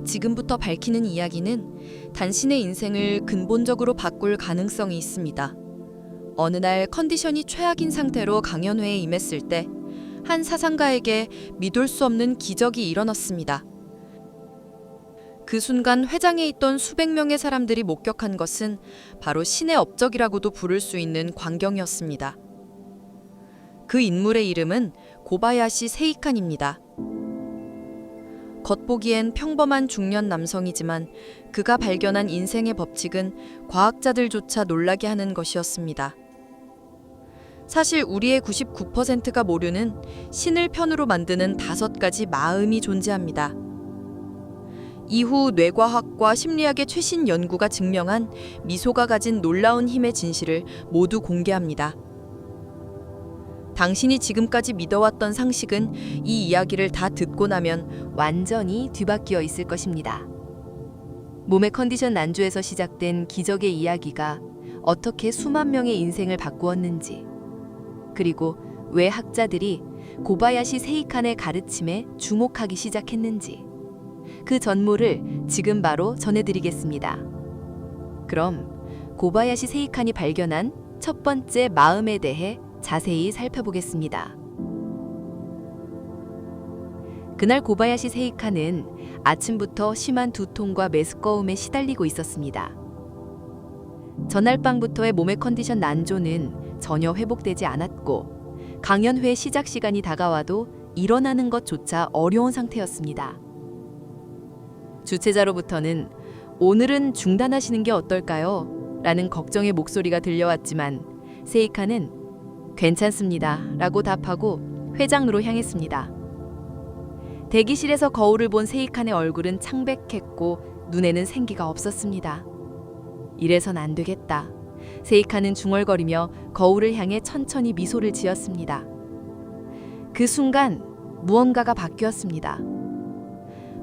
지금부터 밝히는 이야기는 당신의 인생을 근본적으로 바꿀 가능성이 있습니다. 어느 날 컨디션이 최악인 상태로 강연회에 임했을 때 한 사상가에게 믿을 수 없는 기적이 일어났습니다. 그 순간 회장에 있던 수백 명의 사람들이 목격한 것은 바로 신의 업적이라고도 부를 수 있는 광경이었습니다. 그 인물의 이름은 고바야시 세이칸입니다. 겉보기엔 평범한 중년 남성이지만 그가 발견한 인생의 법칙은 과학자들조차 놀라게 하는 것이었습니다. 사실 우리의 99%가 모르는 신을 편으로 만드는 5가지 마음이 존재합니다. 이후 뇌과학과 심리학의 최신 연구가 증명한 미소가 가진 놀라운 힘의 진실을 모두 공개합니다. 당신이 지금까지 믿어왔던 상식은 이 이야기를 다 듣고 나면 완전히 뒤바뀌어 있을 것입니다. 몸의 컨디션 난조에서 시작된 기적의 이야기가 어떻게 수만 명의 인생을 바꾸었는지, 그리고 왜 학자들이 고바야시 세이칸의 가르침에 주목하기 시작했는지, 그 전모를 지금 바로 전해드리겠습니다. 그럼 고바야시 세이칸이 발견한 첫 번째 마음에 대해 자세히 살펴보겠습니다. 그날 고바야시 세이칸은 아침부터 심한 두통과 메스꺼움에 시달리고 있었습니다. 전날 밤부터의 몸의 컨디션 난조는 전혀 회복되지 않았고 강연회 시작 시간이 다가와도 일어나는 것조차 어려운 상태였습니다. 주최자로부터는 오늘은 중단하시는 게 어떨까요? 라는 걱정의 목소리가 들려왔지만 세이칸은 괜찮습니다 라고 답하고 회장으로 향했습니다. 대기실에서 거울을 본 세이칸의 얼굴은 창백했고 눈에는 생기가 없었습니다. 이래선 안 되겠다. 세이칸은 중얼거리며 거울을 향해 천천히 미소를 지었습니다. 그 순간 무언가가 바뀌었습니다.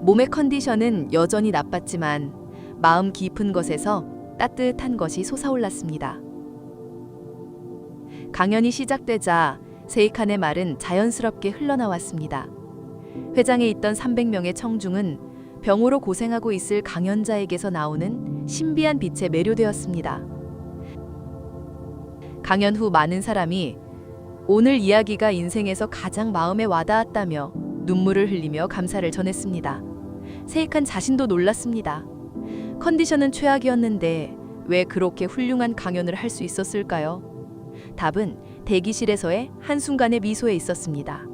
몸의 컨디션은 여전히 나빴지만 마음 깊은 것에서 따뜻한 것이 솟아올랐습니다. 강연이 시작되자 세이칸의 말은 자연스럽게 흘러나왔습니다. 회장에 있던 300명의 청중은 병으로 고생하고 있을 강연자에게서 나오는 신비한 빛에 매료되었습니다. 강연 후 많은 사람이 오늘 이야기가 인생에서 가장 마음에 와닿았다며 눈물을 흘리며 감사를 전했습니다. 세이칸 자신도 놀랐습니다. 컨디션은 최악이었는데 왜 그렇게 훌륭한 강연을 할 수 있었을까요? 답은 대기실에서의 한순간의 미소에 있었습니다.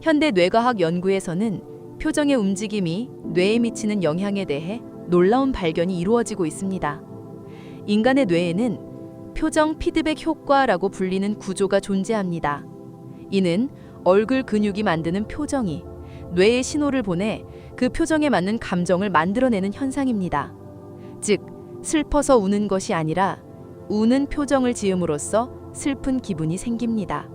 현대 뇌과학 연구에서는 표정의 움직임이 뇌에 미치는 영향에 대해 놀라운 발견이 이루어지고 있습니다. 인간의 뇌에는 표정 피드백 효과라고 불리는 구조가 존재합니다. 이는 얼굴 근육이 만드는 표정이 뇌에 신호를 보내 그 표정에 맞는 감정을 만들어내는 현상입니다. 즉, 슬퍼서 우는 것이 아니라 우는 표정을 지음으로써 슬픈 기분이 생깁니다.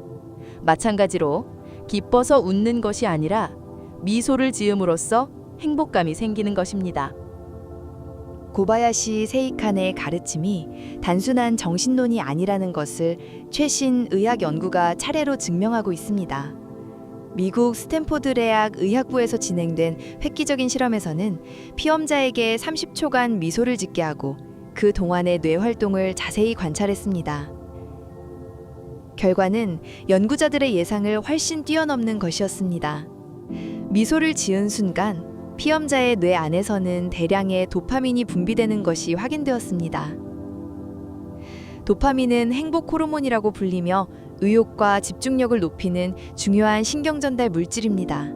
마찬가지로 기뻐서 웃는 것이 아니라 미소를 지음으로써 행복감이 생기는 것입니다. 고바야시 세이칸의 가르침이 단순한 정신론이 아니라는 것을 최신 의학 연구가 차례로 증명하고 있습니다. 미국 스탠포드 대학 의학부에서 진행된 획기적인 실험에서는 피험자에게 30초간 미소를 짓게 하고 그 동안의 뇌 활동을 자세히 관찰했습니다. 결과는 연구자들의 예상을 훨씬 뛰어넘는 것이었습니다. 미소를 지은 순간 피험자의 뇌 안에서는 대량의 도파민이 분비되는 것이 확인되었습니다. 도파민은 행복 호르몬이라고 불리며 의욕과 집중력을 높이는 중요한 신경전달 물질입니다.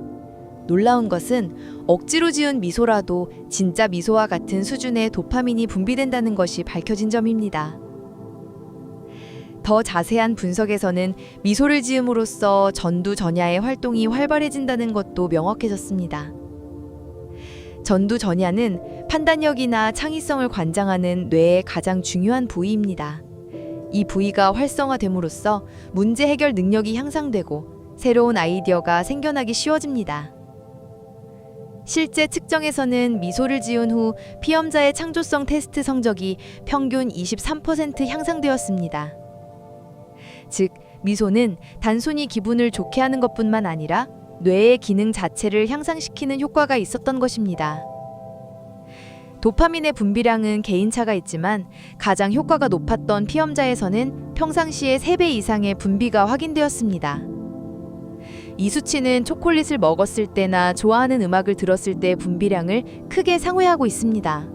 놀라운 것은 억지로 지은 미소라도 진짜 미소와 같은 수준의 도파민이 분비된다는 것이 밝혀진 점입니다. 더 자세한 분석에서는 미소를 지음으로써 전두전야의 활동이 활발해진다는 것도 명확해졌습니다. 전두전야는 판단력이나 창의성을 관장하는 뇌의 가장 중요한 부위입니다. 이 부위가 활성화됨으로써 문제 해결 능력이 향상되고 새로운 아이디어가 생겨나기 쉬워집니다. 실제 측정에서는 미소를 지은 후 피험자의 창조성 테스트 성적이 평균 23% 향상되었습니다. 즉, 미소는 단순히 기분을 좋게 하는 것뿐만 아니라 뇌의 기능 자체를 향상시키는 효과가 있었던 것입니다. 도파민의 분비량은 개인차가 있지만 가장 효과가 높았던 피험자에서는 평상시의 3배 이상의 분비가 확인되었습니다. 이 수치는 초콜릿을 먹었을 때나 좋아하는 음악을 들었을 때 분비량을 크게 상회하고 있습니다.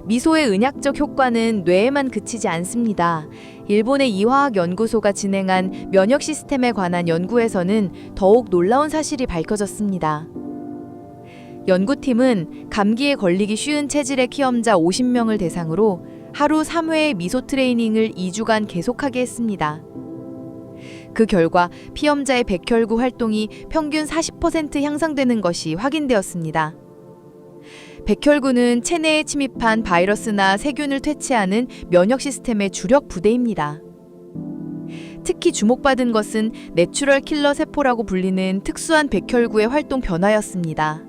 미소의 은약적 효과는 뇌에만 그치지 않습니다. 일본의 이화학 연구소가 진행한 면역 시스템에 관한 연구에서는 더욱 놀라운 사실이 밝혀졌습니다. 연구팀은 감기에 걸리기 쉬운 체질의 키험자 50명을 대상으로 하루 3회의 미소 트레이닝을 2주간 계속하게 했습니다. 그 결과 피험자의 백혈구 활동이 평균 40% 향상되는 것이 확인되었습니다. 백혈구는 체내에 침입한 바이러스나 세균을 퇴치하는 면역 시스템의 주력 부대입니다. 특히 주목받은 것은 내추럴 킬러 세포라고 불리는 특수한 백혈구의 활동 변화였습니다.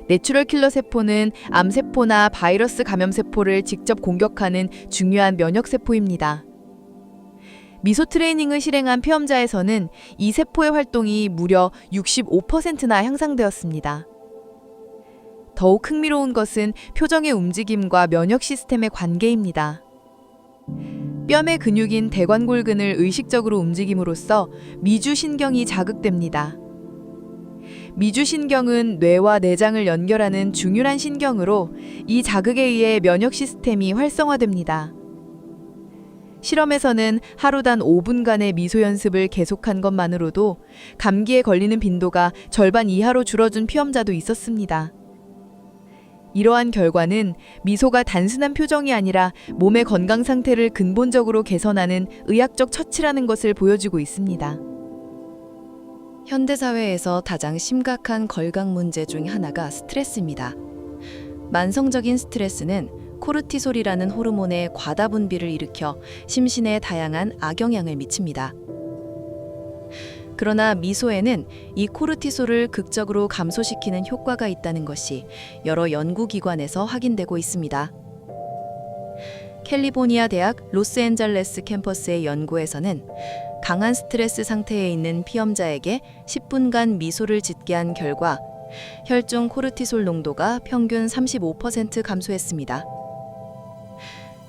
내추럴 킬러 세포는 암세포나 바이러스 감염세포를 직접 공격하는 중요한 면역세포입니다. 미소 트레이닝을 실행한 피험자에서는 이 세포의 활동이 무려 65%나 향상되었습니다. 더욱 흥미로운 것은 표정의 움직임과 면역 시스템의 관계입니다. 뺨의 근육인 대관골근을 의식적으로 움직임으로써 미주신경이 자극됩니다. 미주신경은 뇌와 내장을 연결하는 중요한 신경으로 이 자극에 의해 면역 시스템이 활성화됩니다. 실험에서는 하루 단 5분간의 미소 연습을 계속한 것만으로도 감기에 걸리는 빈도가 절반 이하로 줄어든 피험자도 있었습니다. 이러한 결과는 미소가 단순한 표정이 아니라 몸의 건강 상태를 근본적으로 개선하는 의학적 처치라는 것을 보여주고 있습니다. 현대사회에서 가장 심각한 건강 문제 중 하나가 스트레스입니다. 만성적인 스트레스는 코르티솔이라는 호르몬의 과다 분비를 일으켜 심신에 다양한 악영향을 미칩니다. 그러나 미소에는 이 코르티솔을 극적으로 감소시키는 효과가 있다는 것이 여러 연구기관에서 확인되고 있습니다. 캘리포니아 대학 로스앤젤레스 캠퍼스의 연구에서는 강한 스트레스 상태에 있는 피험자에게 10분간 미소를 짓게 한 결과 혈중 코르티솔 농도가 평균 35% 감소했습니다.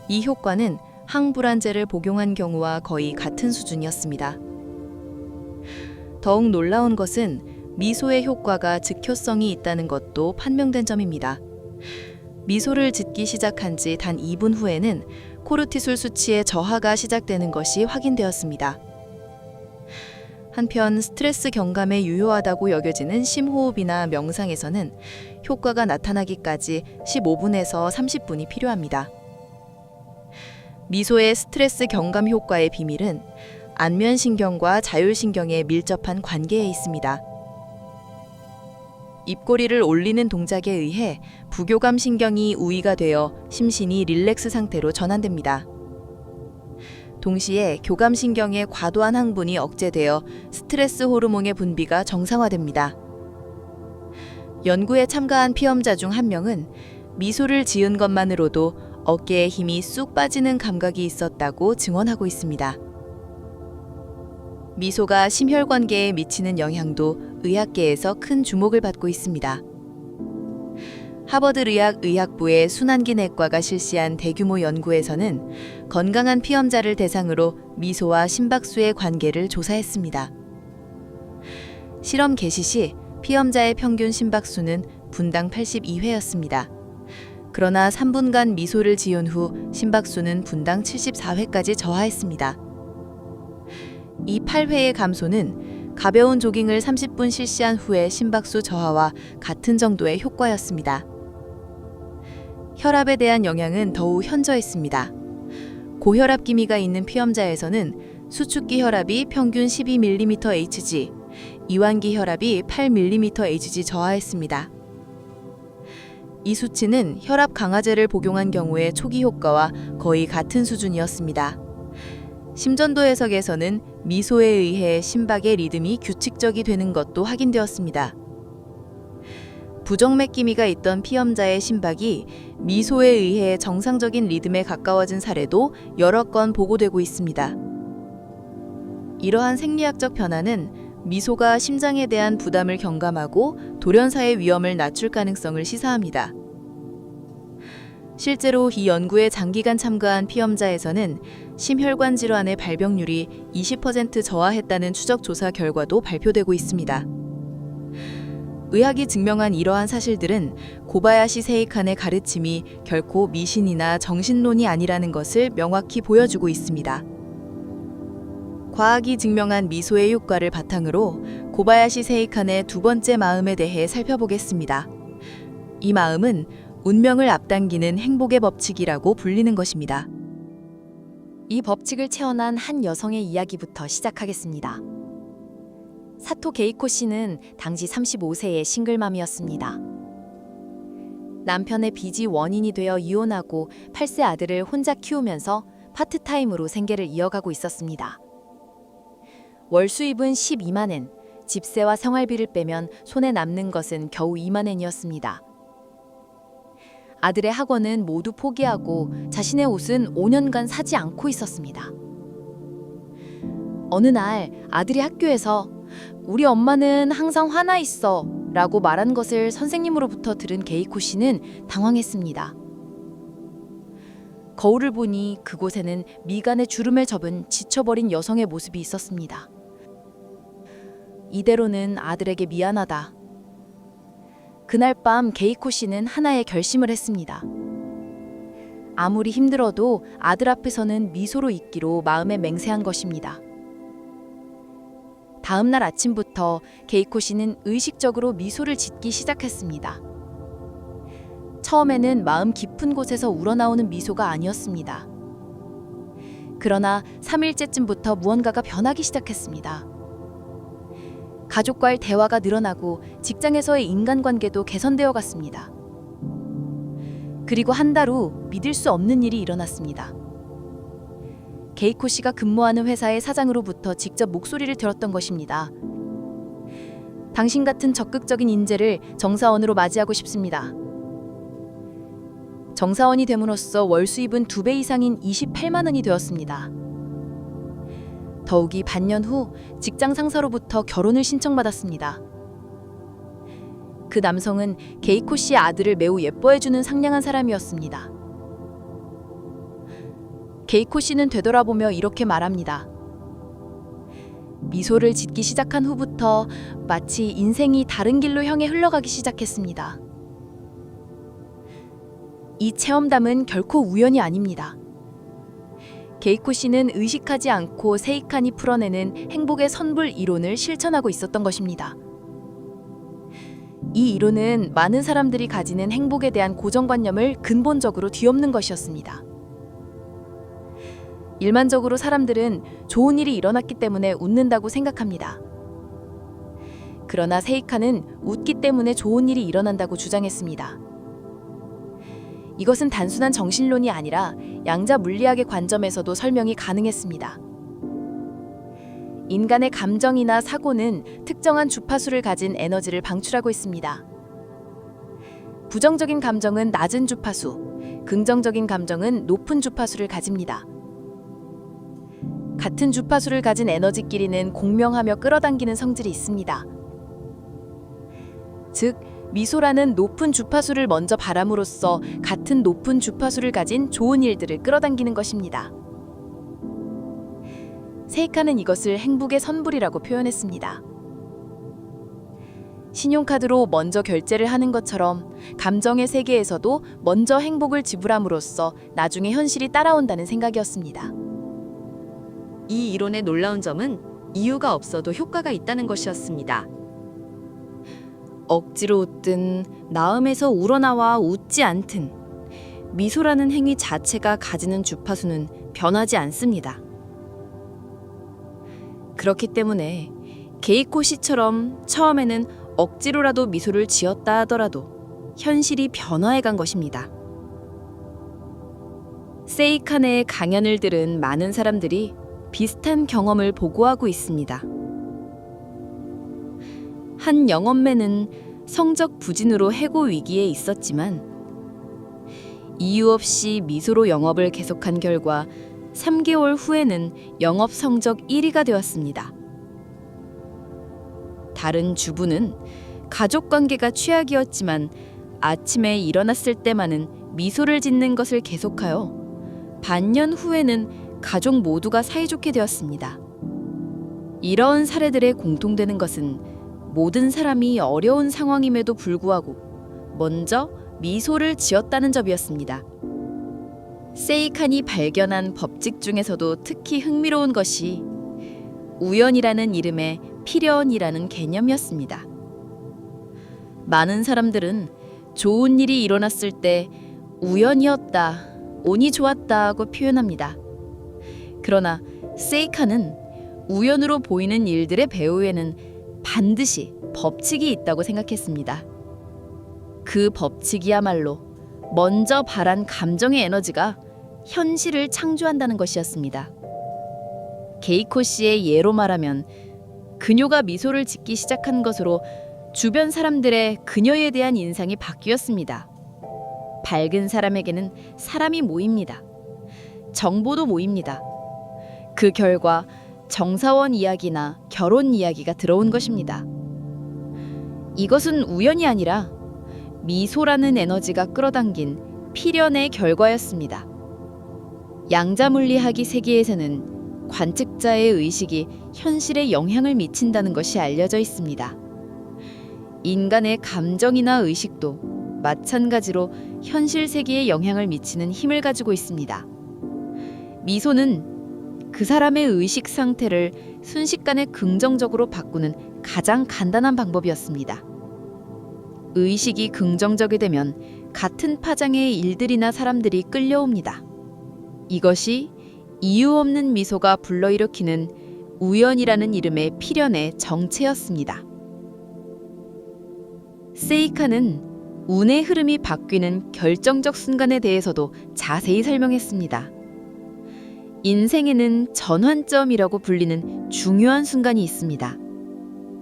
이 효과는 항불안제를 복용한 경우와 거의 같은 수준이었습니다. 더욱 놀라운 것은 미소의 효과가 즉효성이 있다는 것도 판명된 점입니다. 미소를 짓기 시작한 지 단 2분 후에는 코르티솔 수치의 저하가 시작되는 것이 확인되었습니다. 한편 스트레스 경감에 유효하다고 여겨지는 심호흡이나 명상에서는 효과가 나타나기까지 15분에서 30분이 필요합니다. 미소의 스트레스 경감 효과의 비밀은 안면신경과 자율신경의 밀접한 관계에 있습니다. 입꼬리를 올리는 동작에 의해 부교감 신경이 우위가 되어 심신이 릴렉스 상태로 전환됩니다. 동시에 교감신경의 과도한 항분이 억제되어 스트레스 호르몬의 분비가 정상화됩니다. 연구에 참가한 피험자 중 한 명은 미소를 지은 것만으로도 어깨에 힘이 쑥 빠지는 감각이 있었다고 증언하고 있습니다. 미소가 심혈관계에 미치는 영향도 의학계에서 큰 주목을 받고 있습니다. 하버드 의학부의 순환기 내과가 실시한 대규모 연구에서는 건강한 피험자를 대상으로 미소와 심박수의 관계를 조사했습니다. 실험 개시 시 피험자의 평균 심박수는 분당 82회였습니다. 그러나 3분간 미소를 지은 후 심박수는 분당 74회까지 저하했습니다. 이 8회의 감소는 가벼운 조깅을 30분 실시한 후의 심박수 저하와 같은 정도의 효과였습니다. 혈압에 대한 영향은 더욱 현저했습니다. 고혈압 기미가 있는 피험자에서는 수축기 혈압이 평균 12mmHg, 이완기 혈압이 8mmHg 저하했습니다. 이 수치는 혈압 강화제를 복용한 경우의 초기 효과와 거의 같은 수준이었습니다. 심전도 해석에서는 미소에 의해 심박의 리듬이 규칙적이 되는 것도 확인되었습니다. 부정맥 기미가 있던 피험자의 심박이 미소에 의해 정상적인 리듬에 가까워진 사례도 여러 건 보고되고 있습니다. 이러한 생리학적 변화는 미소가 심장에 대한 부담을 경감하고 돌연사의 위험을 낮출 가능성을 시사합니다. 실제로 이 연구에 장기간 참가한 피험자에서는 심혈관 질환의 발병률이 20% 저하했다는 추적 조사 결과도 발표되고 있습니다. 의학이 증명한 이러한 사실들은 고바야시 세이칸의 가르침이 결코 미신이나 정신론이 아니라는 것을 명확히 보여주고 있습니다. 과학이 증명한 미소의 효과를 바탕으로 고바야시 세이칸의 두 번째 마음에 대해 살펴보겠습니다. 이 마음은 운명을 앞당기는 행복의 법칙이라고 불리는 것입니다. 이 법칙을 체험한 한 여성의 이야기부터 시작하겠습니다. 사토 게이코 씨는 당시 35세의 싱글맘이었습니다. 남편의 빚이 원인이 되어 이혼하고 8세 아들을 혼자 키우면서 파트타임으로 생계를 이어가고 있었습니다. 월 수입은 12만엔, 집세와 생활비를 빼면 손에 남는 것은 겨우 2만엔이었습니다. 아들의 학원은 모두 포기하고 자신의 옷은 5년간 사지 않고 있었습니다. 어느 날 아들이 학교에서 우리 엄마는 항상 화나 있어 라고 말한 것을 선생님으로부터 들은 게이코 씨는 당황했습니다. 거울을 보니 그곳에는 미간에 주름을 접은 지쳐버린 여성의 모습이 있었습니다. 이대로는 아들에게 미안하다. 그날 밤 게이코 씨는 하나의 결심을 했습니다. 아무리 힘들어도 아들 앞에서는 미소로 있기로 마음에 맹세한 것입니다. 다음 날 아침부터 게이코 씨는 의식적으로 미소를 짓기 시작했습니다. 처음에는 마음 깊은 곳에서 우러나오는 미소가 아니었습니다. 그러나 3일째쯤부터 무언가가 변하기 시작했습니다. 가족과의 대화가 늘어나고 직장에서의 인간관계도 개선되어 갔습니다. 그리고 한 달 후 믿을 수 없는 일이 일어났습니다. 게이코 씨가 근무하는 회사의 사장으로부터 직접 목소리를 들었던 것입니다. 당신 같은 적극적인 인재를 정사원으로 맞이하고 싶습니다. 정사원이 됨으로써 월 수입은 2배 이상인 28만 원이 되었습니다. 더욱이 반년 후 직장 상사로부터 결혼을 신청받았습니다. 그 남성은 게이코 씨의 아들을 매우 예뻐해주는 상냥한 사람이었습니다. 게이코 씨는 되돌아보며 이렇게 말합니다. 미소를 짓기 시작한 후부터 마치 인생이 다른 길로 향해 흘러가기 시작했습니다. 이 체험담은 결코 우연이 아닙니다. 게이코 씨는 의식하지 않고 세이칸이 풀어내는 행복의 선불 이론을 실천하고 있었던 것입니다. 이 이론은 많은 사람들이 가지는 행복에 대한 고정관념을 근본적으로 뒤엎는 것이었습니다. 일반적으로 사람들은 좋은 일이 일어났기 때문에 웃는다고 생각합니다. 그러나 세이칸은 웃기 때문에 좋은 일이 일어난다고 주장했습니다. 이것은 단순한 정신론이 아니라 양자 물리학의 관점에서도 설명이 가능했습니다. 인간의 감정이나 사고는 특정한 주파수를 가진 에너지를 방출하고 있습니다. 부정적인 감정은 낮은 주파수, 긍정적인 감정은 높은 주파수를 가집니다. 같은 주파수를 가진 에너지끼리는 공명하며 끌어당기는 성질이 있습니다. 즉, 미소라는 높은 주파수를 먼저 바람으로써 같은 높은 주파수를 가진 좋은 일들을 끌어당기는 것입니다. 세이칸은 이것을 행복의 선불이라고 표현했습니다. 신용카드로 먼저 결제를 하는 것처럼 감정의 세계에서도 먼저 행복을 지불함으로써 나중에 현실이 따라온다는 생각이었습니다. 이 이론의 놀라운 점은 이유가 없어도 효과가 있다는 것이었습니다. 억지로 웃든 마음에서 우러나와 웃지 않든 미소라는 행위 자체가 가지는 주파수는 변하지 않습니다. 그렇기 때문에 게이코 씨처럼 처음에는 억지로라도 미소를 지었다 하더라도 현실이 변화해 간 것입니다. 세이칸의 강연을 들은 많은 사람들이 비슷한 경험을 보고하고 있습니다. 한 영업맨은 성적 부진으로 해고 위기에 있었지만 이유 없이 미소로 영업을 계속한 결과 3개월 후에는 영업 성적 1위가 되었습니다. 다른 주부는 가족 관계가 최악이었지만 아침에 일어났을 때만은 미소를 짓는 것을 계속하여 반년 후에는 가족 모두가 사이좋게 되었습니다. 이런 사례들의 공통되는 것은 모든 사람이 어려운 상황임에도 불구하고 먼저 미소를 지었다는 점이었습니다. 세이칸이 발견한 법칙 중에서도 특히 흥미로운 것이 우연이라는 이름의 필연이라는 개념이었습니다. 많은 사람들은 좋은 일이 일어났을 때 우연이었다, 운이 좋았다 하고 표현합니다. 그러나 세이칸은 우연으로 보이는 일들의 배후에는 반드시 법칙이 있다고 생각했습니다. 그 법칙이야말로 먼저 발한 감정의 에너지가 현실을 창조한다는 것이었습니다. 게이코 씨의 예로 말하면 그녀가 미소를 짓기 시작한 것으로 주변 사람들의 그녀에 대한 인상이 바뀌었습니다. 밝은 사람에게는 사람이 모입니다. 정보도 모입니다. 그 결과 정사원 이야기나 결혼 이야기가 들어온 것입니다. 이것은 우연이 아니라 미소라는 에너지가 끌어당긴 필연의 결과였습니다. 양자물리학의 세계에서는 관측자의 의식이 현실에 영향을 미친다는 것이 알려져 있습니다. 인간의 감정이나 의식도 마찬가지로 현실 세계에 영향을 미치는 힘을 가지고 있습니다. 미소는 그 사람의 의식 상태를 순식간에 긍정적으로 바꾸는 가장 간단한 방법이었습니다. 의식이 긍정적이 되면 같은 파장의 일들이나 사람들이 끌려옵니다. 이것이 이유 없는 미소가 불러일으키는 우연이라는 이름의 필연의 정체였습니다. 세이칸은 운의 흐름이 바뀌는 결정적 순간에 대해서도 자세히 설명했습니다. 인생에는 전환점이라고 불리는 중요한 순간이 있습니다.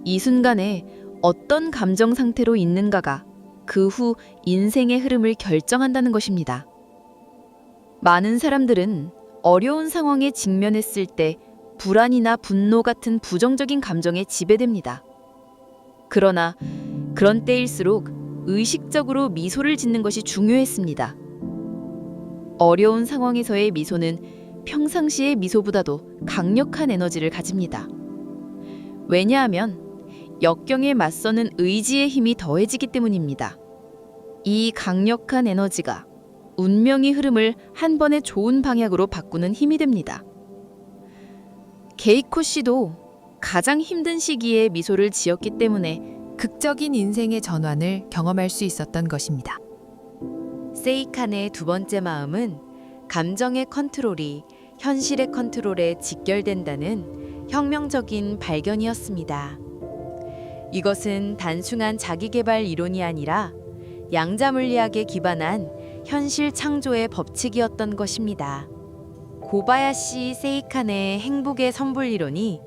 이 순간에 어떤 감정 상태로 있는가가 그 후 인생의 흐름을 결정한다는 것입니다. 많은 사람들은 어려운 상황에 직면했을 때 불안이나 분노 같은 부정적인 감정에 지배됩니다. 그러나 그런 때일수록 의식적으로 미소를 짓는 것이 중요했습니다. 어려운 상황에서의 미소는 평상시의 미소보다도 강력한 에너지를 가집니다. 왜냐하면 역경에 맞서는 의지의 힘이 더해지기 때문입니다. 이 강력한 에너지가 운명의 흐름을 한 번에 좋은 방향으로 바꾸는 힘이 됩니다. 게이코 씨도 가장 힘든 시기에 미소를 지었기 때문에 극적인 인생의 전환을 경험할 수 있었던 것입니다. 세이칸의 두 번째 마음은 감정의 컨트롤이 현실의 컨트롤에 직결된다는 혁명적인 발견이었습니다. 이것은 단순한 자기개발 이론이 아니라 양자물리학에 기반한 현실 창조의 법칙이었던 것입니다. 고바야시 세이칸의 행복의 선불 이론이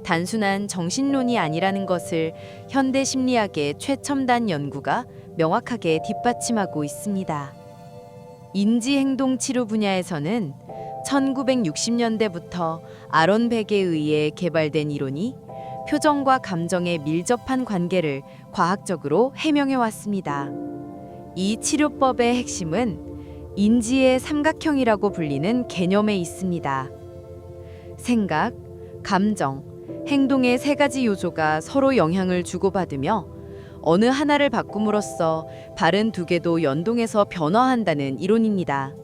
단순한 정신론이 아니라는 것을 현대 심리학의 최첨단 연구가 명확하게 뒷받침하고 있습니다. 인지행동 치료 분야에서는 1960년대부터 아론 백에 의해 개발된 이론이 표정과 감정의 밀접한 관계를 과학적으로 해명해 왔습니다. 이 치료법의 핵심은 인지의 삼각형이라고 불리는 개념에 있습니다. 생각, 감정, 행동의 세 가지 요소가 서로 영향을 주고받으며 어느 하나를 바꿈으로써 다른 두 개도 연동해서 변화한다는 이론입니다.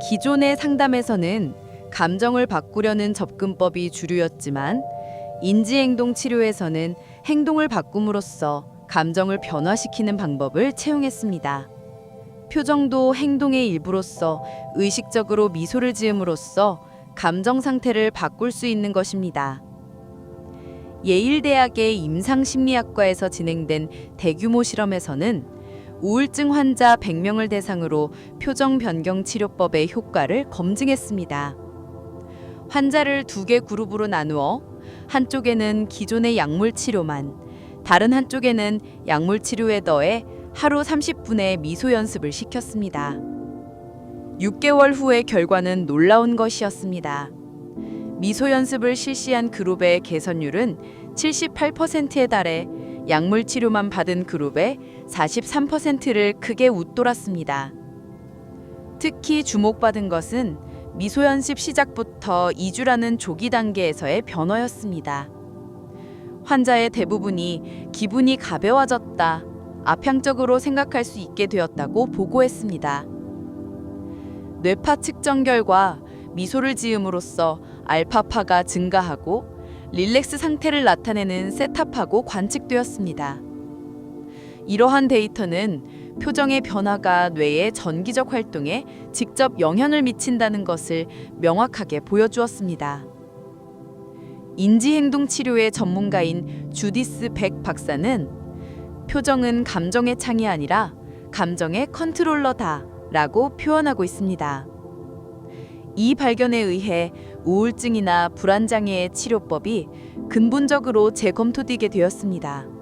기존의 상담에서는 감정을 바꾸려는 접근법이 주류였지만 인지행동 치료에서는 행동을 바꿈으로써 감정을 변화시키는 방법을 채용했습니다. 표정도 행동의 일부로서 의식적으로 미소를 지음으로써 감정 상태를 바꿀 수 있는 것입니다. 예일대학의 임상심리학과에서 진행된 대규모 실험에서는 우울증 환자 100명을 대상으로 표정 변경 치료법의 효과를 검증했습니다. 환자를 2개 그룹으로 나누어 한쪽에는 기존의 약물 치료만, 다른 한쪽에는 약물 치료에 더해 하루 30분의 미소 연습을 시켰습니다. 6개월 후의 결과는 놀라운 것이었습니다. 미소 연습을 실시한 그룹의 개선율은 78%에 달해 약물 치료만 받은 그룹의 43%를 크게 웃돌았습니다. 특히 주목받은 것은 미소연습 시작부터 2주라는 조기 단계에서의 변화였습니다. 환자의 대부분이 기분이 가벼워졌다, 앞향적으로 생각할 수 있게 되었다고 보고했습니다. 뇌파 측정 결과 미소를 지음으로써 알파파가 증가하고 릴렉스 상태를 나타내는 세타파고 관측되었습니다. 이러한 데이터는 표정의 변화가 뇌의 전기적 활동에 직접 영향을 미친다는 것을 명확하게 보여주었습니다. 인지행동 치료의 전문가인 주디스 백 박사는 표정은 감정의 창이 아니라 감정의 컨트롤러다 라고 표현하고 있습니다. 이 발견에 의해 우울증이나 불안장애의 치료법이 근본적으로 재검토되게 되었습니다.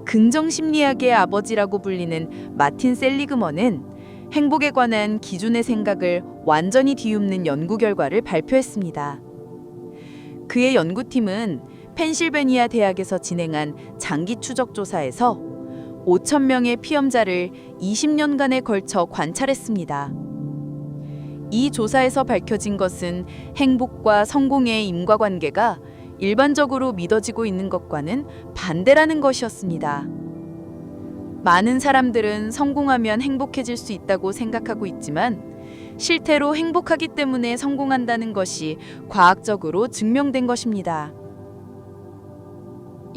긍정심리학의 아버지라고 불리는 마틴 셀리그먼은 행복에 관한 기존의 생각을 완전히 뒤엎는 연구 결과를 발표했습니다. 그의 연구팀은 펜실베니아 대학에서 진행한 장기 추적 조사에서 5,000명의 피험자를 20년간에 걸쳐 관찰했습니다. 이 조사에서 밝혀진 것은 행복과 성공의 인과관계가 일반적으로 믿어지고 있는 것과는 반대라는 것이었습니다. 많은 사람들은 성공하면 행복해질 수 있다고 생각하고 있지만 실제로 행복하기 때문에 성공한다는 것이 과학적으로 증명된 것입니다.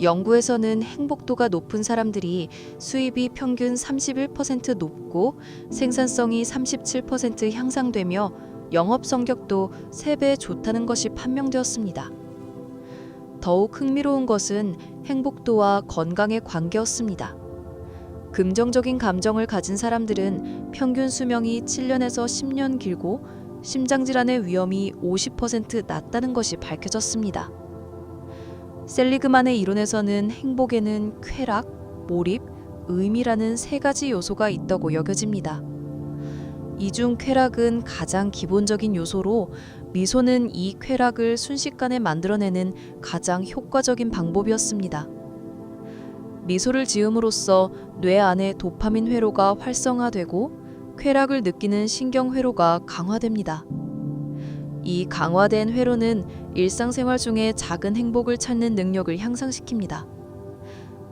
연구에서는 행복도가 높은 사람들이 수입이 평균 31% 높고 생산성이 37% 향상되며 영업 성격도 3배 좋다는 것이 판명되었습니다. 더욱 흥미로운 것은 행복도와 건강의 관계였습니다. 긍정적인 감정을 가진 사람들은 평균 수명이 7년에서 10년 길고 심장질환의 위험이 50% 낮다는 것이 밝혀졌습니다. 셀리그만의 이론에서는 행복에는 쾌락, 몰입, 의미라는 3가지 요소가 있다고 여겨집니다. 이 중 쾌락은 가장 기본적인 요소로 미소는 이 쾌락을 순식간에 만들어내는 가장 효과적인 방법이었습니다. 미소를 지음으로써 뇌 안의 도파민 회로가 활성화되고 쾌락을 느끼는 신경 회로가 강화됩니다. 이 강화된 회로는 일상생활 중에 작은 행복을 찾는 능력을 향상시킵니다.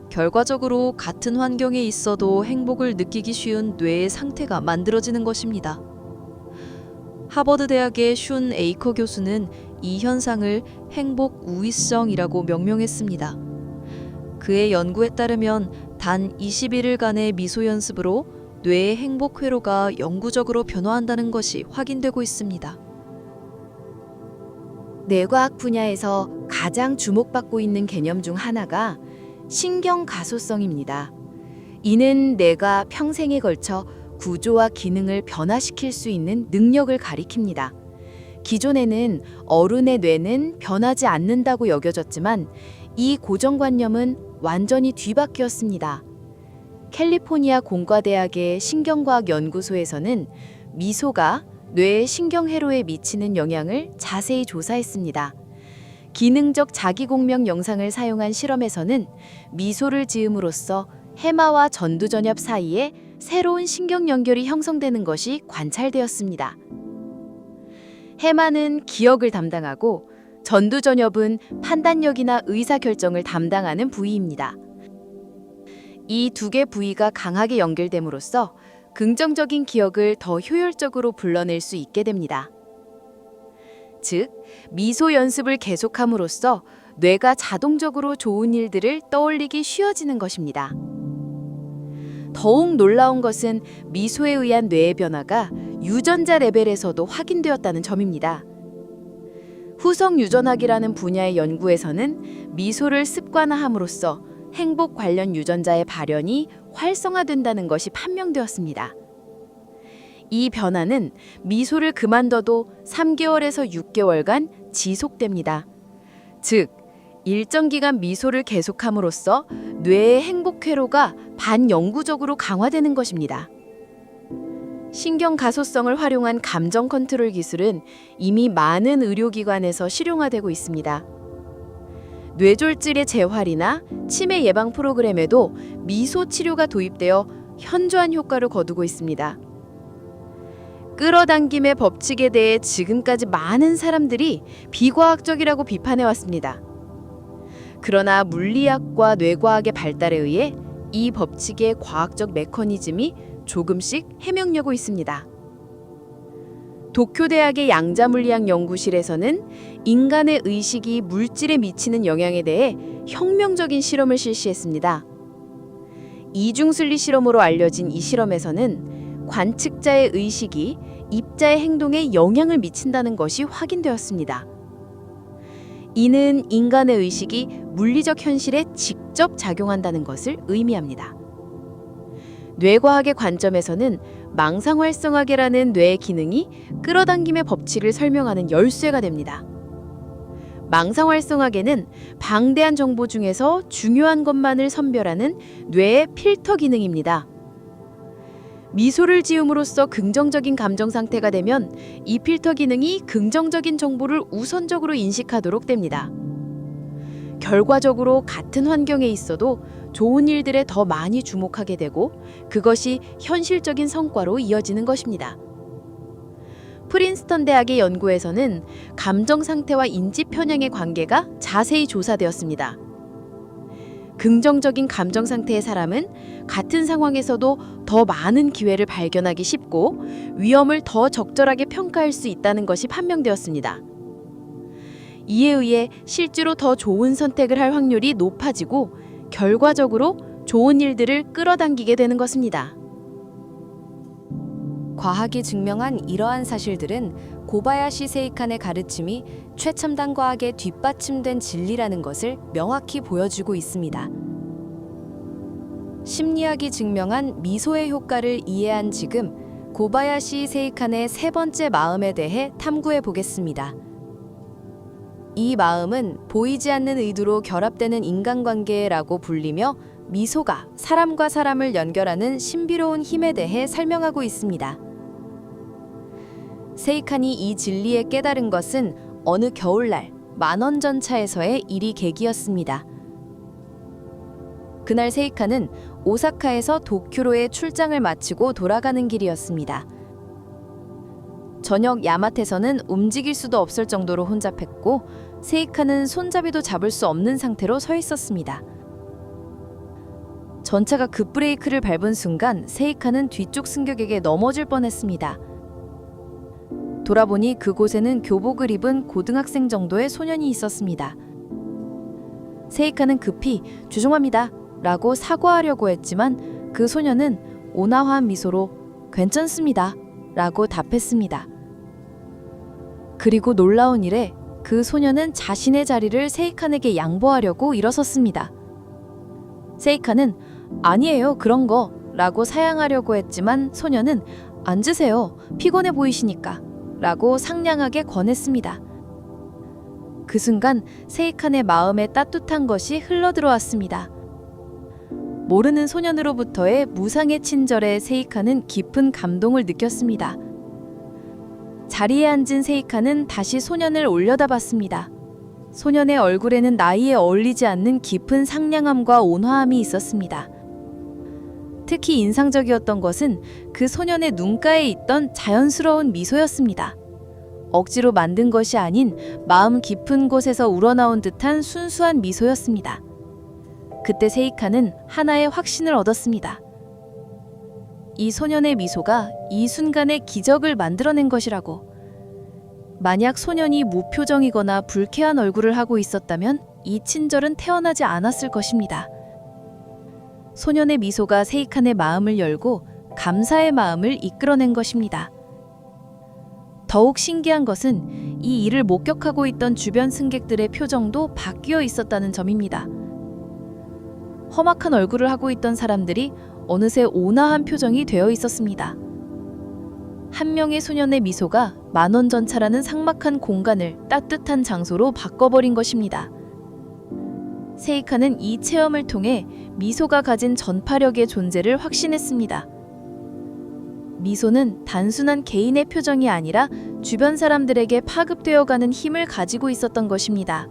결과적으로 같은 환경에 있어도 행복을 느끼기 쉬운 뇌의 상태가 만들어지는 것입니다. 하버드 대학의 슌 에이커 교수는 이 현상을 행복 우위성이라고 명명했습니다. 그의 연구에 따르면 단 21일간의 미소 연습으로 뇌의 행복 회로가 영구적으로 변화한다는 것이 확인되고 있습니다. 뇌과학 분야에서 가장 주목받고 있는 개념 중 하나가 신경 가소성입니다. 이는 뇌가 평생에 걸쳐 구조와 기능을 변화시킬 수 있는 능력을 가리킵니다. 기존에는 어른의 뇌는 변하지 않는다고 여겨졌지만 이 고정관념은 완전히 뒤바뀌었습니다. 캘리포니아 공과대학의 신경과학 연구소에서는 미소가 뇌의 신경회로에 미치는 영향을 자세히 조사했습니다. 기능적 자기공명 영상을 사용한 실험에서는 미소를 지음으로써 해마와 전두전엽 사이에 새로운 신경 연결이 형성되는 것이 관찰되었습니다. 해마는 기억을 담당하고 전두전엽은 판단력이나 의사결정을 담당하는 부위입니다. 이 2개 부위가 강하게 연결됨으로써 긍정적인 기억을 더 효율적으로 불러낼 수 있게 됩니다. 즉, 미소 연습을 계속함으로써 뇌가 자동적으로 좋은 일들을 떠올리기 쉬워지는 것입니다. 더욱 놀라운 것은 미소에 의한 뇌의 변화가 유전자 레벨에서도 확인되었다는 점입니다. 후성 유전학이라는 분야의 연구에서는 미소를 습관화함으로써 행복 관련 유전자의 발현이 활성화된다는 것이 판명되었습니다. 이 변화는 미소를 그만둬도 3개월에서 6개월간 지속됩니다. 즉, 일정 기간 미소를 계속함으로써 뇌의 행복 회로가 반영구적으로 강화되는 것입니다. 신경 가소성을 활용한 감정 컨트롤 기술은 이미 많은 의료기관에서 실용화되고 있습니다. 뇌졸질의 재활이나 치매 예방 프로그램에도 미소 치료가 도입되어 현저한 효과를 거두고 있습니다. 끌어당김의 법칙에 대해 지금까지 많은 사람들이 비과학적이라고 비판해왔습니다. 그러나 물리학과 뇌과학의 발달에 의해 이 법칙의 과학적 메커니즘이 조금씩 해명되고 있습니다. 도쿄대학의 양자물리학 연구실에서는 인간의 의식이 물질에 미치는 영향에 대해 혁명적인 실험을 실시했습니다. 이중슬리 실험으로 알려진 이 실험에서는 관측자의 의식이 입자의 행동에 영향을 미친다는 것이 확인되었습니다. 이는 인간의 의식이 물리적 현실에 직접 작용한다는 것을 의미합니다. 뇌과학의 관점에서는 망상활성화계라는 뇌의 기능이 끌어당김의 법칙을 설명하는 열쇠가 됩니다. 망상활성화계는 방대한 정보 중에서 중요한 것만을 선별하는 뇌의 필터 기능입니다. 미소를 지음으로써 긍정적인 감정 상태가 되면 이 필터 기능이 긍정적인 정보를 우선적으로 인식하도록 됩니다. 결과적으로 같은 환경에 있어도 좋은 일들에 더 많이 주목하게 되고 그것이 현실적인 성과로 이어지는 것입니다. 프린스턴 대학의 연구에서는 감정 상태와 인지 편향의 관계가 자세히 조사되었습니다. 긍정적인 감정 상태의 사람은 같은 상황에서도 더 많은 기회를 발견하기 쉽고 위험을 더 적절하게 평가할 수 있다는 것이 판명되었습니다. 이에 의해 실제로 더 좋은 선택을 할 확률이 높아지고 결과적으로 좋은 일들을 끌어당기게 되는 것입니다. 과학이 증명한 이러한 사실들은 고바야시 세이칸의 가르침이 최첨단 과학에 뒷받침된 진리라는 것을 명확히 보여주고 있습니다. 심리학이 증명한 미소의 효과를 이해한 지금 고바야시 세이칸의 세 번째 마음에 대해 탐구해 보겠습니다. 이 마음은 보이지 않는 의도로 결합되는 인간관계라고 불리며 미소가 사람과 사람을 연결하는 신비로운 힘에 대해 설명하고 있습니다. 세이칸이 이 진리에 깨달은 것은 어느 겨울날 만원전차에서의 일이 계기였습니다. 그날 세이칸은 오사카에서 도쿄로의 출장을 마치고 돌아가는 길이었습니다. 저녁 야마테서는 움직일 수도 없을 정도로 혼잡했고 세이칸은 손잡이도 잡을 수 없는 상태로 서 있었습니다. 전차가 급브레이크를 밟은 순간 세이칸은 뒤쪽 승객에게 넘어질 뻔했습니다. 돌아보니 그곳에는 교복을 입은 고등학생 정도의 소년이 있었습니다. 세이칸은 급히 죄송합니다 라고 사과하려고 했지만 그 소년은 온화한 미소로 괜찮습니다 라고 답했습니다. 그리고 놀라운 일에 그 소년은 자신의 자리를 세이칸에게 양보하려고 일어섰습니다. 세이칸은 아니에요 그런 거 라고 사양하려고 했지만 소년은 앉으세요 피곤해 보이시니까 라고 상냥하게 권했습니다. 그 순간 세이칸의 마음에 따뜻한 것이 흘러들어왔습니다. 모르는 소년으로부터의 무상의 친절에 세이칸은 깊은 감동을 느꼈습니다. 자리에 앉은 세이칸은 다시 소년을 올려다봤습니다. 소년의 얼굴에는 나이에 어울리지 않는 깊은 상냥함과 온화함이 있었습니다. 특히 인상적이었던 것은 그 소년의 눈가에 있던 자연스러운 미소였습니다. 억지로 만든 것이 아닌 마음 깊은 곳에서 우러나온 듯한 순수한 미소였습니다. 그때 세이칸은 하나의 확신을 얻었습니다. 이 소년의 미소가 이 순간에 기적을 만들어낸 것이라고. 만약 소년이 무표정이거나 불쾌한 얼굴을 하고 있었다면 이 친절은 태어나지 않았을 것입니다. 소년의 미소가 세이칸의 마음을 열고 감사의 마음을 이끌어낸 것입니다. 더욱 신기한 것은 이 일을 목격하고 있던 주변 승객들의 표정도 바뀌어 있었다는 점입니다. 험악한 얼굴을 하고 있던 사람들이 어느새 온화한 표정이 되어 있었습니다. 한 명의 소년의 미소가 만원전차라는 삭막한 공간을 따뜻한 장소로 바꿔버린 것입니다. 세이칸은 이 체험을 통해 미소가 가진 전파력의 존재를 확신했습니다. 미소는 단순한 개인의 표정이 아니라 주변 사람들에게 파급되어 가는 힘을 가지고 있었던 것입니다.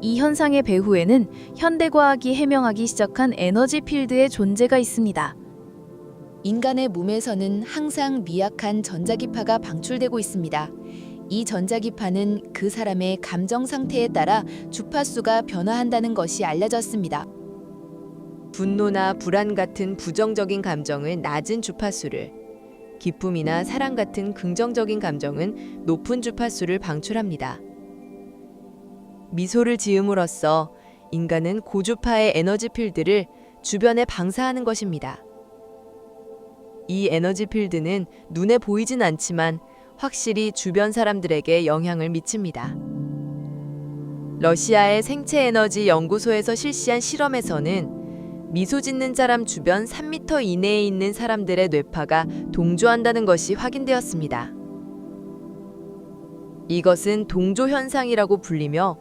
이 현상의 배후에는 현대과학이 해명하기 시작한 에너지 필드의 존재가 있습니다. 인간의 몸에서는 항상 미약한 전자기파가 방출되고 있습니다. 이 전자기파는 그 사람의 감정 상태에 따라 주파수가 변화한다는 것이 알려졌습니다. 분노나 불안 같은 부정적인 감정은 낮은 주파수를, 기쁨이나 사랑 같은 긍정적인 감정은 높은 주파수를 방출합니다. 미소를 지음으로써 인간은 고주파의 에너지 필드를 주변에 방사하는 것입니다. 이 에너지 필드는 눈에 보이진 않지만 확실히 주변 사람들에게 영향을 미칩니다. 러시아의 생체 에너지 연구소에서 실시한 실험에서는 미소 짓는 사람 주변 3m 이내에 있는 사람들의 뇌파가 동조한다는 것이 확인되었습니다. 이것은 동조 현상이라고 불리며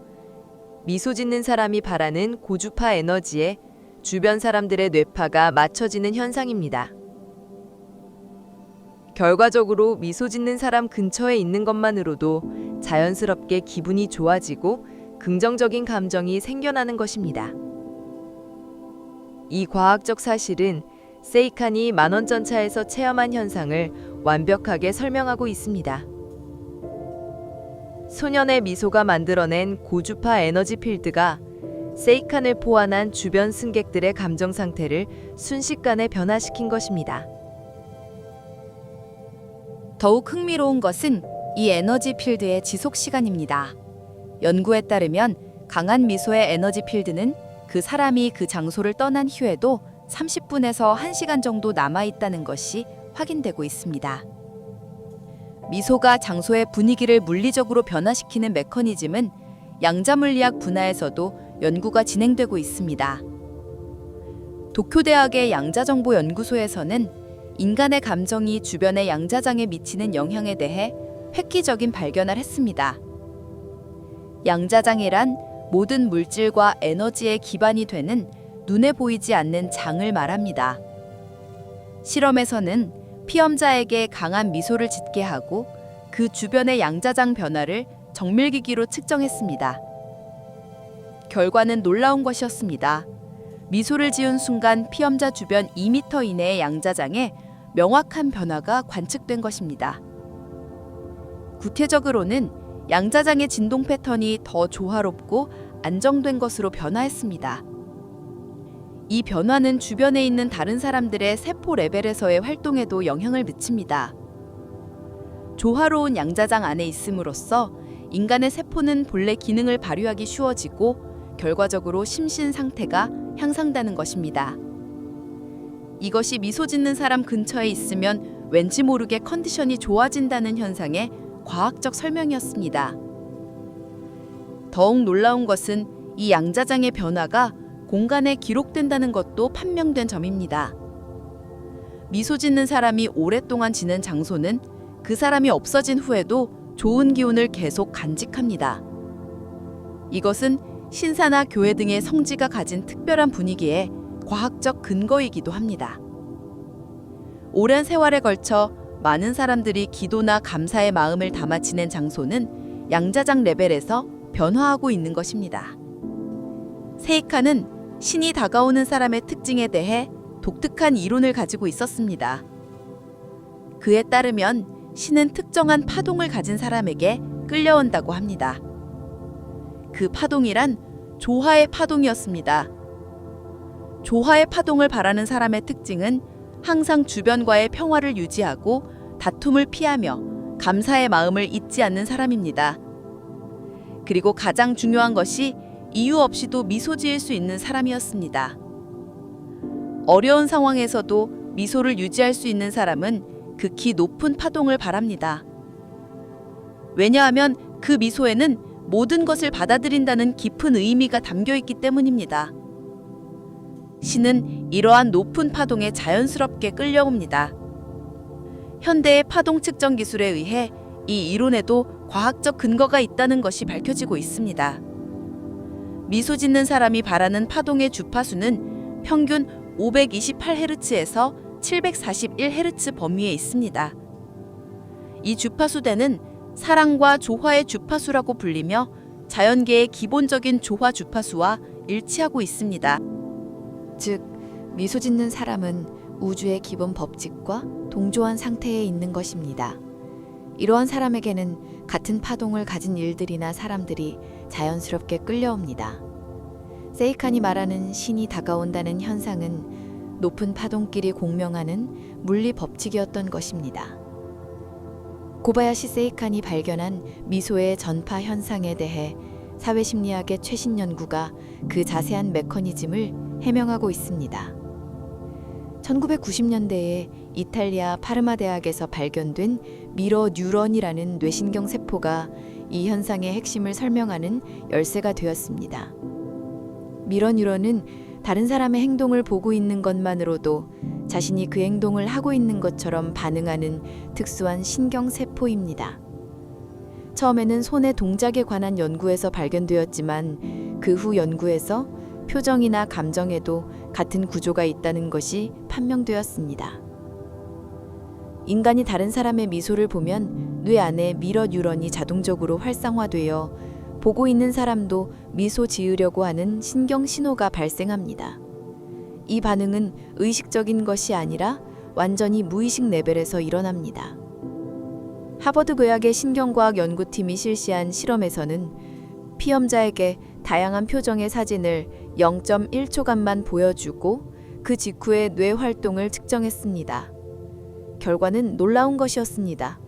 미소 짓는 사람이 바라는 고주파 에너지에 주변 사람들의 뇌파가 맞춰지는 현상입니다. 결과적으로 미소 짓는 사람 근처에 있는 것만으로도 자연스럽게 기분이 좋아지고 긍정적인 감정이 생겨나는 것입니다. 이 과학적 사실은 세이칸이 만원전차에서 체험한 현상을 완벽하게 설명하고 있습니다. 소년의 미소가 만들어낸 고주파 에너지 필드가 세이칸을 포함한 주변 승객들의 감정 상태를 순식간에 변화시킨 것입니다. 더욱 흥미로운 것은 이 에너지 필드의 지속 시간입니다. 연구에 따르면 강한 미소의 에너지 필드는 그 사람이 그 장소를 떠난 후에도 30분에서 1시간 정도 남아있다는 것이 확인되고 있습니다. 미소가 장소의 분위기를 물리적으로 변화시키는 메커니즘은 양자물리학 분야에서도 연구가 진행되고 있습니다. 도쿄대학의 양자정보연구소에서는 인간의 감정이 주변의 양자장에 미치는 영향에 대해 획기적인 발견을 했습니다. 양자장이란 모든 물질과 에너지의 기반이 되는 눈에 보이지 않는 장을 말합니다. 실험에서는 피험자에게 강한 미소를 짓게 하고 그 주변의 양자장 변화를 정밀기기로 측정했습니다. 결과는 놀라운 것이었습니다. 미소를 지은 순간 피험자 주변 2m 이내의 양자장에 명확한 변화가 관측된 것입니다. 구체적으로는 양자장의 진동 패턴이 더 조화롭고 안정된 것으로 변화했습니다. 이 변화는 주변에 있는 다른 사람들의 세포 레벨에서의 활동에도 영향을 미칩니다. 조화로운 양자장 안에 있음으로써 인간의 세포는 본래 기능을 발휘하기 쉬워지고 결과적으로 심신 상태가 향상되는 것입니다. 이것이 미소 짓는 사람 근처에 있으면 왠지 모르게 컨디션이 좋아진다는 현상의 과학적 설명이었습니다. 더욱 놀라운 것은 이 양자장의 변화가 공간에 기록된다는 것도 판명된 점입니다. 미소 짓는 사람이 오랫동안 지낸 장소는 그 사람이 없어진 후에도 좋은 기운을 계속 간직합니다. 이것은 신사나 교회 등의 성지가 가진 특별한 분위기에 과학적 근거이기도 합니다. 오랜 세월에 걸쳐 많은 사람들이 기도나 감사의 마음을 담아 지낸 장소는 양자장 레벨에서 변화하고 있는 것입니다. 세이칸은 신이 다가오는 사람의 특징에 대해 독특한 이론을 가지고 있었습니다. 그에 따르면 신은 특정한 파동을 가진 사람에게 끌려온다고 합니다. 그 파동이란 조화의 파동이었습니다. 조화의 파동을 바라는 사람의 특징은 항상 주변과의 평화를 유지하고 다툼을 피하며 감사의 마음을 잊지 않는 사람입니다. 그리고 가장 중요한 것이 이유 없이도 미소 지을 수 있는 사람이었습니다. 어려운 상황에서도 미소를 유지할 수 있는 사람은 극히 높은 파동을 바랍니다. 왜냐하면 그 미소에는 모든 것을 받아들인다는 깊은 의미가 담겨 있기 때문입니다. 신은 이러한 높은 파동에 자연스럽게 끌려옵니다. 현대의 파동 측정 기술에 의해 이 이론에도 과학적 근거가 있다는 것이 밝혀지고 있습니다. 미소 짓는 사람이 바라는 파동의 주파수는 평균 528Hz에서 741Hz 범위에 있습니다. 이 주파수대는 사랑과 조화의 주파수라고 불리며 자연계의 기본적인 조화 주파수와 일치하고 있습니다. 즉, 미소 짓는 사람은 우주의 기본 법칙과 동조한 상태에 있는 것입니다. 이러한 사람에게는 같은 파동을 가진 일들이나 사람들이 자연스럽게 끌려옵니다. 세이칸이 말하는 신이 다가온다는 현상은 높은 파동끼리 공명하는 물리 법칙이었던 것입니다. 고바야시 세이칸이 발견한 미소의 전파 현상에 대해 사회심리학의 최신 연구가 그 자세한 메커니즘을 해명하고 있습니다. 1990년대에 이탈리아 파르마 대학에서 발견된 미러 뉴런이라는 뇌신경 세포가 이 현상의 핵심을 설명하는 열쇠가 되었습니다. 미러 뉴런은 다른 사람의 행동을 보고 있는 것만으로도 자신이 그 행동을 하고 있는 것처럼 반응하는 특수한 신경 세포입니다. 처음에는 손의 동작에 관한 연구에서 발견되었지만 그 후 연구에서 표정이나 감정에도 같은 구조가 있다는 것이 판명되었습니다. 인간이 다른 사람의 미소를 보면 뇌 안에 미러 뉴런이 자동적으로 활성화되어 보고 있는 사람도 미소 지으려고 하는 신경 신호가 발생합니다. 이 반응은 의식적인 것이 아니라 완전히 무의식 레벨에서 일어납니다. 하버드 의학의 신경과학 연구팀이 실시한 실험에서는 피험자에게 다양한 표정의 사진을 0.1초간만 보여주고 그 직후의 뇌 활동을 측정했습니다. 결과는 놀라운 것이었습니다.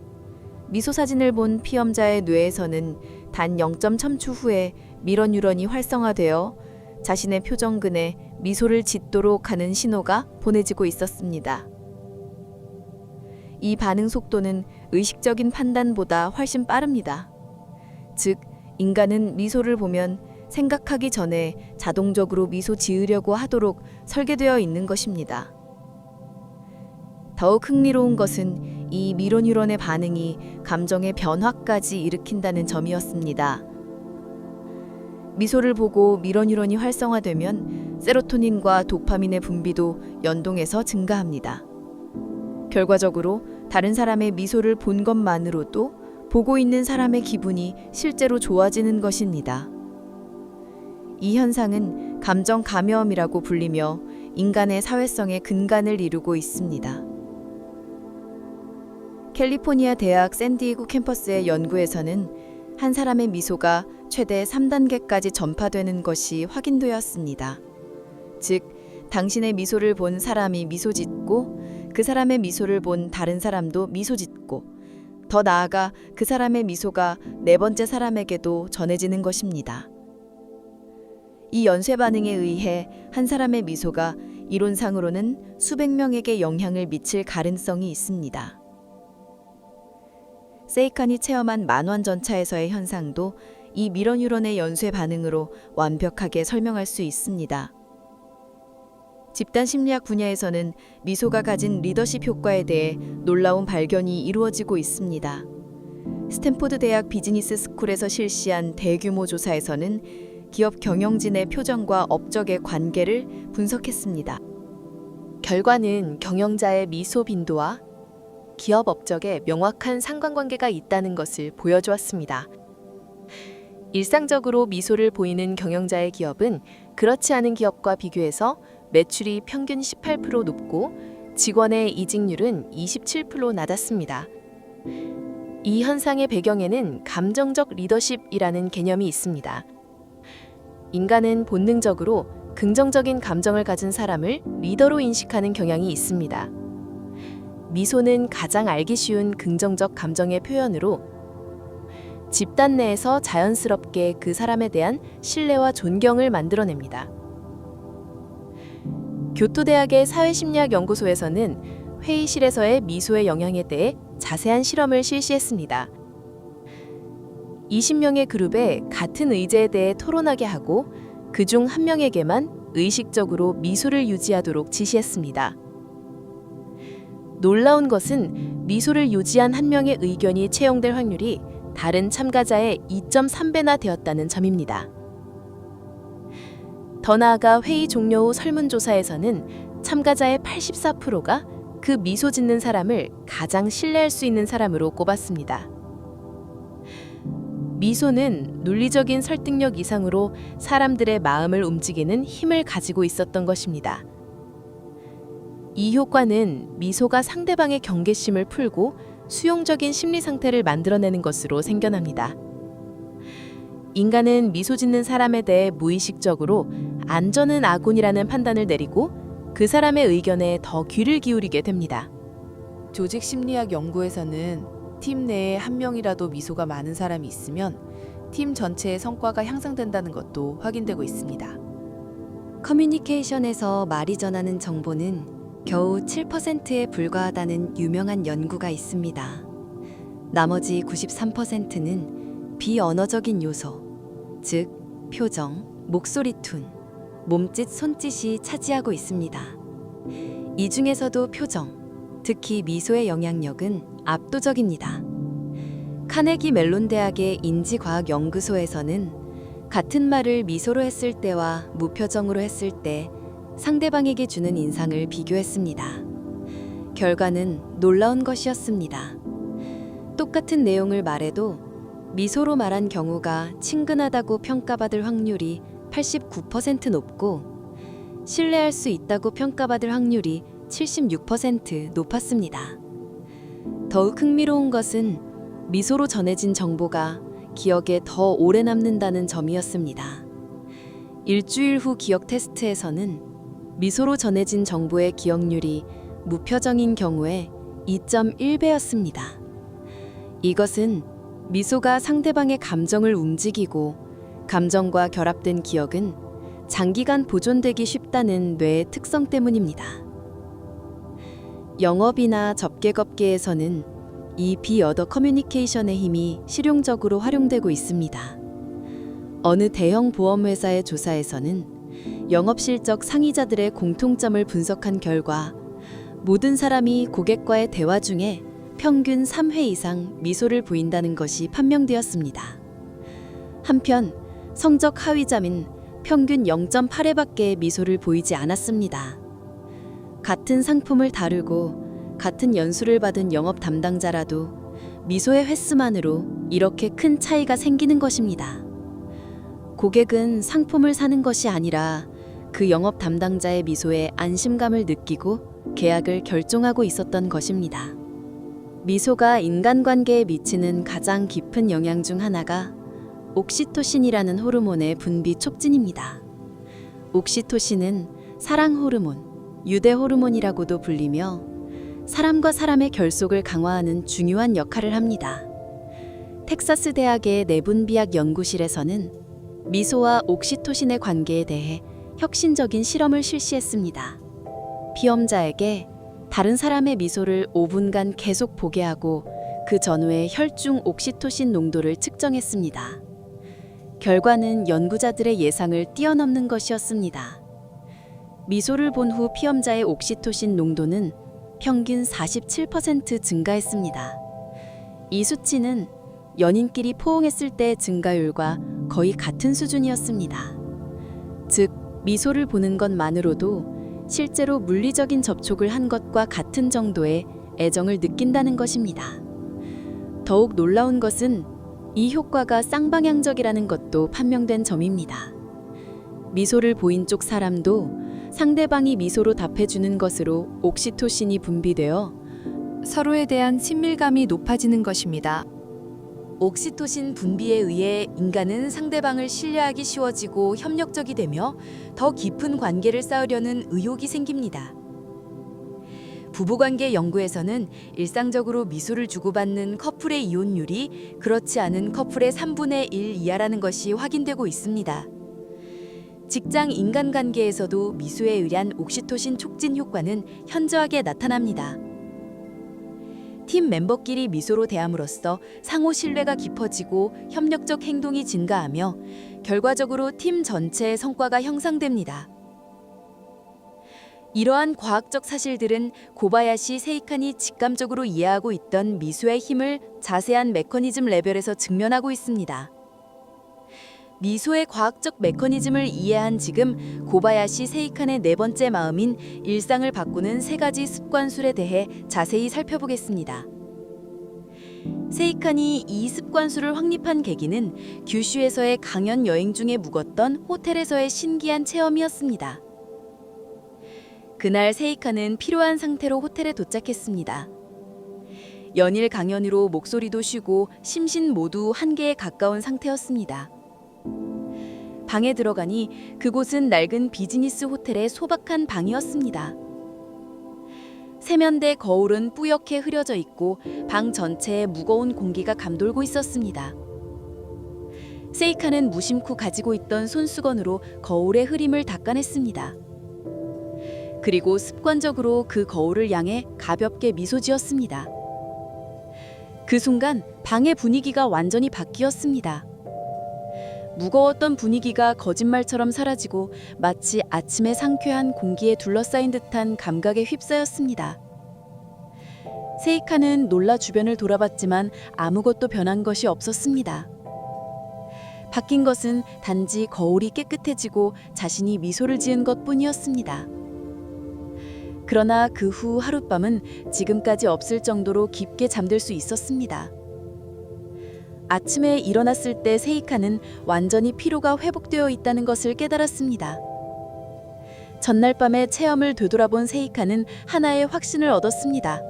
미소 사진을 본 피험자의 뇌에서는 단 0.3초 후에 미러 뉴런이 활성화되어 자신의 표정근에 미소를 짓도록 하는 신호가 보내지고 있었습니다. 이 반응 속도는 의식적인 판단보다 훨씬 빠릅니다. 즉, 인간은 미소를 보면 생각하기 전에 자동적으로 미소 지으려고 하도록 설계되어 있는 것입니다. 더욱 흥미로운 것은 이 미러 뉴런의 반응이 감정의 변화까지 일으킨다는 점이었습니다. 미소를 보고 미러 뉴런이 활성화되면 세로토닌과 도파민의 분비도 연동해서 증가합니다. 결과적으로 다른 사람의 미소를 본 것만으로도 보고 있는 사람의 기분이 실제로 좋아지는 것입니다. 이 현상은 감정 감염이라고 불리며 인간의 사회성의 근간을 이루고 있습니다. 캘리포니아 대학 샌디에고 캠퍼스의 연구에서는 한 사람의 미소가 최대 3단계까지 전파되는 것이 확인되었습니다. 즉, 당신의 미소를 본 사람이 미소 짓고 그 사람의 미소를 본 다른 사람도 미소 짓고 더 나아가 그 사람의 미소가 네 번째 사람에게도 전해지는 것입니다. 이 연쇄 반응에 의해 한 사람의 미소가 이론상으로는 수백 명에게 영향을 미칠 가능성이 있습니다. 세이칸이 체험한 만환전차에서의 현상도 이 미러 뉴런의 연쇄 반응으로 완벽하게 설명할 수 있습니다. 집단 심리학 분야에서는 미소가 가진 리더십 효과에 대해 놀라운 발견이 이루어지고 있습니다. 스탠포드 대학 비즈니스 스쿨에서 실시한 대규모 조사에서는 기업 경영진의 표정과 업적의 관계를 분석했습니다. 결과는 경영자의 미소 빈도와 기업 업적에 명확한 상관관계가 있다는 것을 보여주었습니다. 일상적으로 미소를 보이는 경영자의 기업은 그렇지 않은 기업과 비교해서 매출이 평균 18% 높고 직원의 이직률은 27% 낮았습니다. 이 현상의 배경에는 감정적 리더십이라는 개념이 있습니다. 인간은 본능적으로 긍정적인 감정을 가진 사람을 리더로 인식하는 경향이 있습니다. 미소는 가장 알기 쉬운 긍정적 감정의 표현으로 집단 내에서 자연스럽게 그 사람에 대한 신뢰와 존경을 만들어냅니다. 교토대학의 사회심리학 연구소에서는 회의실에서의 미소의 영향에 대해 자세한 실험을 실시했습니다. 20명의 그룹에 같은 의제에 대해 토론하게 하고 그중 한 명에게만 의식적으로 미소를 유지하도록 지시했습니다. 놀라운 것은 미소를 유지한 한 명의 의견이 채용될 확률이 다른 참가자의 2.3배나 되었다는 점입니다. 더 나아가 회의 종료 후 설문조사에서는 참가자의 84%가 그 미소 짓는 사람을 가장 신뢰할 수 있는 사람으로 꼽았습니다. 미소는 논리적인 설득력 이상으로 사람들의 마음을 움직이는 힘을 가지고 있었던 것입니다. 이 효과는 미소가 상대방의 경계심을 풀고 수용적인 심리 상태를 만들어내는 것으로 생겨납니다. 인간은 미소 짓는 사람에 대해 무의식적으로 안전은 아군이라는 판단을 내리고 그 사람의 의견에 더 귀를 기울이게 됩니다. 조직 심리학 연구에서는 팀 내에 한 명이라도 미소가 많은 사람이 있으면 팀 전체의 성과가 향상된다는 것도 확인되고 있습니다. 커뮤니케이션에서 말이 전하는 정보는 겨우 7%에 불과하다는 유명한 연구가 있습니다. 나머지 93%는 비언어적인 요소, 즉 표정, 목소리 톤, 몸짓, 손짓이 차지하고 있습니다. 이 중에서도 표정, 특히 미소의 영향력은 압도적입니다. 카네기 멜론 대학의 인지과학연구소에서는 같은 말을 미소로 했을 때와 무표정으로 했을 때 상대방에게 주는 인상을 비교했습니다. 결과는 놀라운 것이었습니다. 똑같은 내용을 말해도 미소로 말한 경우가 친근하다고 평가받을 확률이 89% 높고 신뢰할 수 있다고 평가받을 확률이 76% 높았습니다. 더욱 흥미로운 것은 미소로 전해진 정보가 기억에 더 오래 남는다는 점이었습니다. 일주일 후 기억 테스트에서는 미소로 전해진 정보의 기억률이 무표정인 경우에 2.1배였습니다. 이것은 미소가 상대방의 감정을 움직이고 감정과 결합된 기억은 장기간 보존되기 쉽다는 뇌의 특성 때문입니다. 영업이나 접객업계에서는 이 비어더 커뮤니케이션의 힘이 실용적으로 활용되고 있습니다. 어느 대형 보험회사의 조사에서는 영업실적 상위자들의 공통점을 분석한 결과 모든 사람이 고객과의 대화 중에 평균 3회 이상 미소를 보인다는 것이 판명되었습니다. 한편 성적 하위자민 평균 0.8회밖에 미소를 보이지 않았습니다. 같은 상품을 다루고 같은 연수를 받은 영업 담당자라도 미소의 횟수만으로 이렇게 큰 차이가 생기는 것입니다. 고객은 상품을 사는 것이 아니라 그 영업 담당자의 미소에 안심감을 느끼고 계약을 결정하고 있었던 것입니다. 미소가 인간관계에 미치는 가장 깊은 영향 중 하나가 옥시토신이라는 호르몬의 분비 촉진입니다. 옥시토신은 사랑 호르몬, 유대 호르몬이라고도 불리며 사람과 사람의 결속을 강화하는 중요한 역할을 합니다. 텍사스 대학의 내분비학 연구실에서는 미소와 옥시토신의 관계에 대해 혁신적인 실험을 실시했습니다. 피험자에게 다른 사람의 미소를 5분간 계속 보게 하고 그 전후의 혈중 옥시토신 농도를 측정했습니다. 결과는 연구자들의 예상을 뛰어넘는 것이었습니다. 미소를 본 후 피험자의 옥시토신 농도는 평균 47% 증가했습니다. 이 수치는 연인끼리 포옹했을 때의 증가율과 거의 같은 수준이었습니다. 즉, 미소를 보는 것만으로도 실제로 물리적인 접촉을 한 것과 같은 정도의 애정을 느낀다는 것입니다. 더욱 놀라운 것은 이 효과가 쌍방향적이라는 것도 판명된 점입니다. 미소를 보인 쪽 사람도 상대방이 미소로 답해주는 것으로 옥시토신이 분비되어 서로에 대한 친밀감이 높아지는 것입니다. 옥시토신 분비에 의해 인간은 상대방을 신뢰하기 쉬워지고 협력적이 되며 더 깊은 관계를 쌓으려는 의욕이 생깁니다. 부부관계 연구에서는 일상적으로 미소를 주고받는 커플의 이혼율이 그렇지 않은 커플의 3분의 1 이하라는 것이 확인되고 있습니다. 직장 인간관계에서도 미소에 의한 옥시토신 촉진 효과는 현저하게 나타납니다. 팀 멤버끼리 미소로 대함으로써 상호 신뢰가 깊어지고 협력적 행동이 증가하며 결과적으로 팀 전체의 성과가 형성됩니다. 이러한 과학적 사실들은 고바야시 세이칸이 직감적으로 이해하고 있던 미소의 힘을 자세한 메커니즘 레벨에서 증명하고 있습니다. 미소의 과학적 메커니즘을 이해한 지금 고바야시 세이칸의 네 번째 마음인 일상을 바꾸는 3가지 습관술에 대해 자세히 살펴보겠습니다. 세이칸이 이 습관수를 확립한 계기는 규슈에서의 강연 여행 중에 묵었던 호텔에서의 신기한 체험이었습니다. 그날 세이칸은 피로한 상태로 호텔에 도착했습니다. 연일 강연으로 목소리도 쉬고 심신 모두 한계에 가까운 상태였습니다. 방에 들어가니 그곳은 낡은 비즈니스 호텔의 소박한 방이었습니다. 세면대 거울은 뿌옇게 흐려져 있고 방 전체에 무거운 공기가 감돌고 있었습니다. 세이카는 무심코 가지고 있던 손수건으로 거울의 흐림을 닦아냈습니다. 그리고 습관적으로 그 거울을 향해 가볍게 미소 지었습니다. 그 순간 방의 분위기가 완전히 바뀌었습니다. 무거웠던 분위기가 거짓말처럼 사라지고 마치 아침의 상쾌한 공기에 둘러싸인 듯한 감각에 휩싸였습니다. 세이카는 놀라 주변을 돌아봤지만 아무것도 변한 것이 없었습니다. 바뀐 것은 단지 거울이 깨끗해지고 자신이 미소를 지은 것뿐이었습니다. 그러나 그 후 하룻밤은 지금까지 없을 정도로 깊게 잠들 수 있었습니다. 아침에 일어났을 때 세이카는 완전히 피로가 회복되어 있다는 것을 깨달았습니다. 전날 밤의 체험을 되돌아본 세이카는 하나의 확신을 얻었습니다.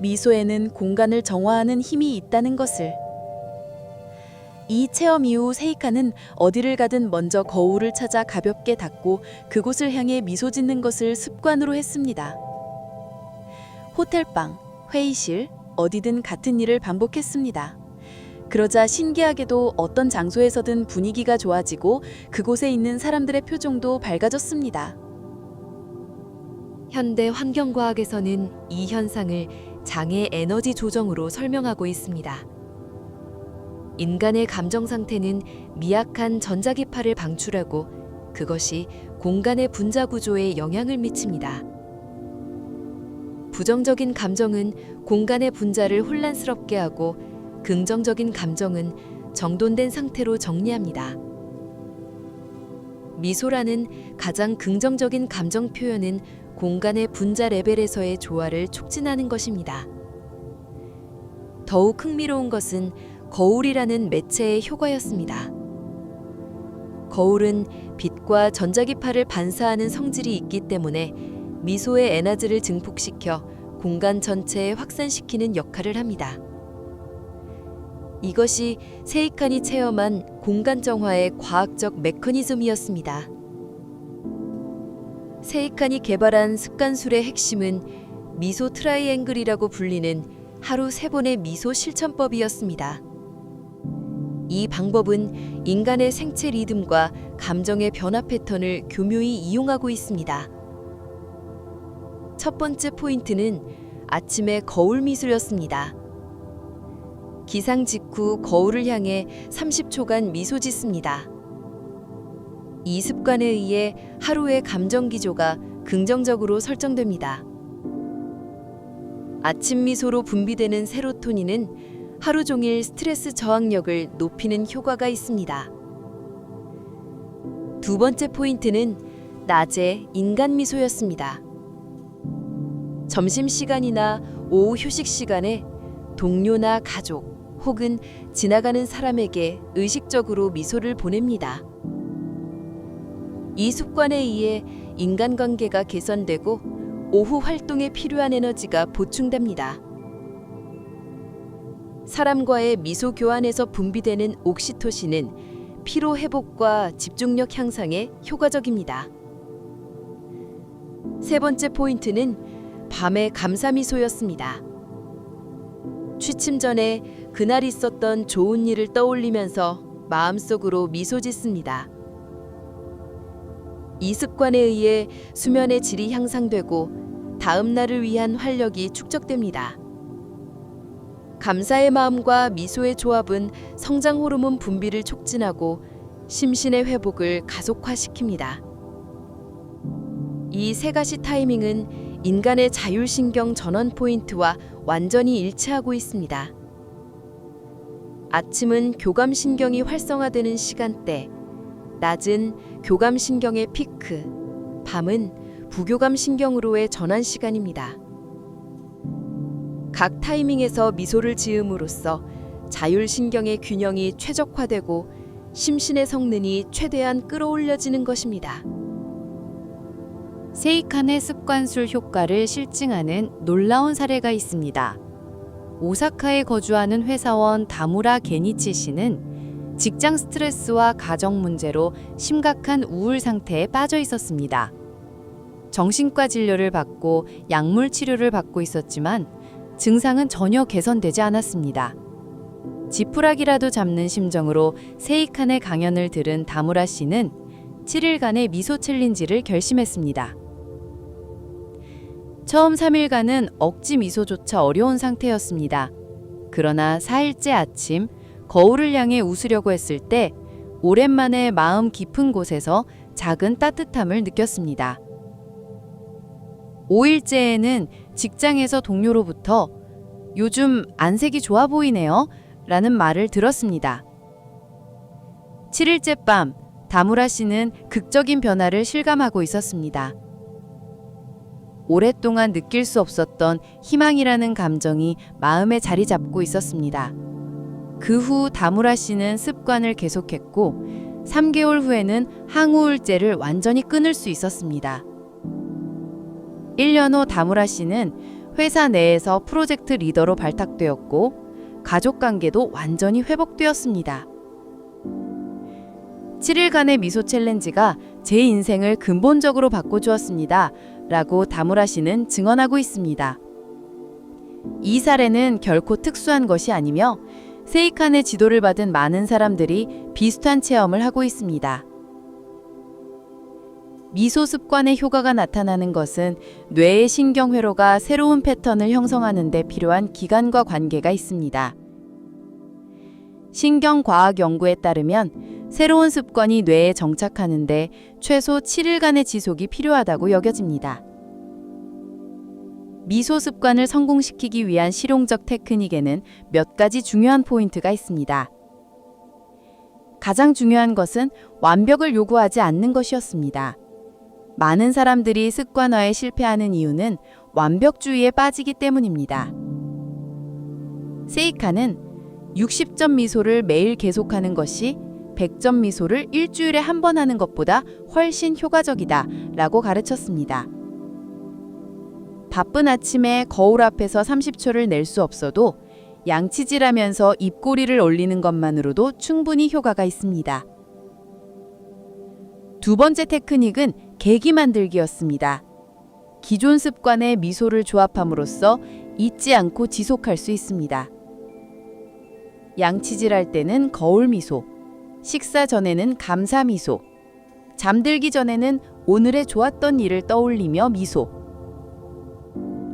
미소에는 공간을 정화하는 힘이 있다는 것을. 이 체험 이후 세이카는 어디를 가든 먼저 거울을 찾아 가볍게 닦고 그곳을 향해 미소 짓는 것을 습관으로 했습니다. 호텔방, 회의실, 어디든 같은 일을 반복했습니다. 그러자 신기하게도 어떤 장소에서든 분위기가 좋아지고 그곳에 있는 사람들의 표정도 밝아졌습니다. 현대 환경과학에서는 이 현상을 장애 에너지 조정으로 설명하고 있습니다. 인간의 감정 상태는 미약한 전자기파를 방출하고 그것이 공간의 분자 구조에 영향을 미칩니다. 부정적인 감정은 공간의 분자를 혼란스럽게 하고 긍정적인 감정은 정돈된 상태로 정리합니다. 미소라는 가장 긍정적인 감정 표현은 공간의 분자 레벨에서의 조화를 촉진하는 것입니다. 더욱 흥미로운 것은 거울이라는 매체의 효과였습니다. 거울은 빛과 전자기파를 반사하는 성질이 있기 때문에 미소의 에너지를 증폭시켜 공간 전체에 확산시키는 역할을 합니다. 이것이 세이칸이 체험한 공간 정화의 과학적 메커니즘이었습니다. 세이칸이 개발한 습관술의 핵심은 미소 트라이앵글이라고 불리는 하루 3번의 미소 실천법이었습니다. 이 방법은 인간의 생체 리듬과 감정의 변화 패턴을 교묘히 이용하고 있습니다. 첫 번째 포인트는 아침의 거울 미소였습니다. 기상 직후 거울을 향해 30초간 미소 짓습니다. 이 습관에 의해 하루의 감정 기조가 긍정적으로 설정됩니다. 아침 미소로 분비되는 세로토닌은 하루 종일 스트레스 저항력을 높이는 효과가 있습니다. 두 번째 포인트는 낮의 인간 미소였습니다. 점심시간이나 오후 휴식 시간에 동료나 가족 혹은 지나가는 사람에게 의식적으로 미소를 보냅니다. 이 습관에 의해 인간관계가 개선되고 오후 활동에 필요한 에너지가 보충됩니다. 사람과의 미소 교환에서 분비되는 옥시토신은 피로 회복과 집중력 향상에 효과적입니다. 세 번째 포인트는 밤의 감사 미소였습니다. 취침 전에 그날 있었던 좋은 일을 떠올리면서 마음속으로 미소 짓습니다. 이 습관에 의해 수면의 질이 향상되고 다음 날을 위한 활력이 축적됩니다. 감사의 마음과 미소의 조합은 성장 호르몬 분비를 촉진하고 심신의 회복을 가속화시킵니다. 이 세 가지 타이밍은 인간의 자율신경 전원 포인트와 완전히 일치하고 있습니다. 아침은 교감신경이 활성화되는 시간대, 낮은 교감신경의 피크, 밤은 부교감신경으로의 전환 시간입니다. 각 타이밍에서 미소를 지음으로써 자율신경의 균형이 최적화되고 심신의 성능이 최대한 끌어올려지는 것입니다. 세이칸의 습관술 효과를 실증하는 놀라운 사례가 있습니다. 오사카에 거주하는 회사원 다무라 게니치 씨는 직장 스트레스와 가정 문제로 심각한 우울 상태에 빠져 있었습니다. 정신과 진료를 받고 약물 치료를 받고 있었지만 증상은 전혀 개선되지 않았습니다. 지푸라기라도 잡는 심정으로 세이칸의 강연을 들은 다무라 씨는 7일간의 미소 챌린지를 결심했습니다. 처음 3일간은 억지 미소조차 어려운 상태였습니다. 그러나 4일째 아침 거울을 향해 웃으려고 했을 때 오랜만에 마음 깊은 곳에서 작은 따뜻함을 느꼈습니다. 5일째에는 직장에서 동료로부터 요즘 안색이 좋아 보이네요 라는 말을 들었습니다. 7일째 밤 다무라 씨는 극적인 변화를 실감하고 있었습니다. 오랫동안 느낄 수 없었던 희망이라는 감정이 마음에 자리 잡고 있었습니다. 그 후 다무라 씨는 습관을 계속했고 3개월 후에는 항우울제를 완전히 끊을 수 있었습니다. 1년 후 다무라 씨는 회사 내에서 프로젝트 리더로 발탁되었고 가족관계도 완전히 회복되었습니다. 7일간의 미소 챌린지가 제 인생을 근본적으로 바꿔주었습니다. 라고 다무라 씨는 증언하고 있습니다. 이 사례는 결코 특수한 것이 아니며 세이칸의 지도를 받은 많은 사람들이 비슷한 체험을 하고 있습니다. 미소 습관의 효과가 나타나는 것은 뇌의 신경회로가 새로운 패턴을 형성하는 데 필요한 기간과 관계가 있습니다. 신경과학 연구에 따르면 새로운 습관이 뇌에 정착하는데 최소 7일간의 지속이 필요하다고 여겨집니다. 미소 습관을 성공시키기 위한 실용적 테크닉에는 몇 가지 중요한 포인트가 있습니다. 가장 중요한 것은 완벽을 요구하지 않는 것이었습니다. 많은 사람들이 습관화에 실패하는 이유는 완벽주의에 빠지기 때문입니다. 세이칸은 60점 미소를 매일 계속하는 것이 100점 미소를 일주일에 한 번 하는 것보다 훨씬 효과적이다 라고 가르쳤습니다. 바쁜 아침에 거울 앞에서 30초를 낼 수 없어도 양치질하면서 입꼬리를 올리는 것만으로도 충분히 효과가 있습니다. 두 번째 테크닉은 계기 만들기였습니다. 기존 습관에 미소를 조합함으로써 잊지 않고 지속할 수 있습니다. 양치질할 때는 거울 미소, 식사 전에는 감사 미소, 잠들기 전에는 오늘의 좋았던 일을 떠올리며 미소.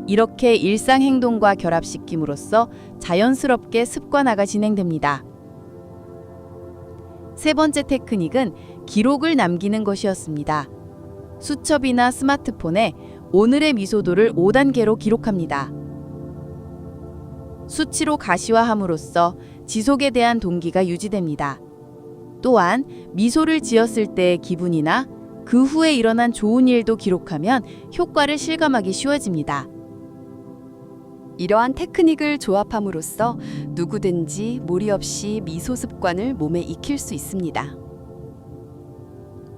이렇게 일상 행동과 결합시킴으로써 자연스럽게 습관화가 진행됩니다. 세 번째 테크닉은 기록을 남기는 것이었습니다. 수첩이나 스마트폰에 오늘의 미소도를 5단계로 기록합니다. 수치로 가시화함으로써 지속에 대한 동기가 유지됩니다. 또한 미소를 지었을 때의 기분이나 그 후에 일어난 좋은 일도 기록하면 효과를 실감하기 쉬워집니다. 이러한 테크닉을 조합함으로써 누구든지 무리 없이 미소 습관을 몸에 익힐 수 있습니다.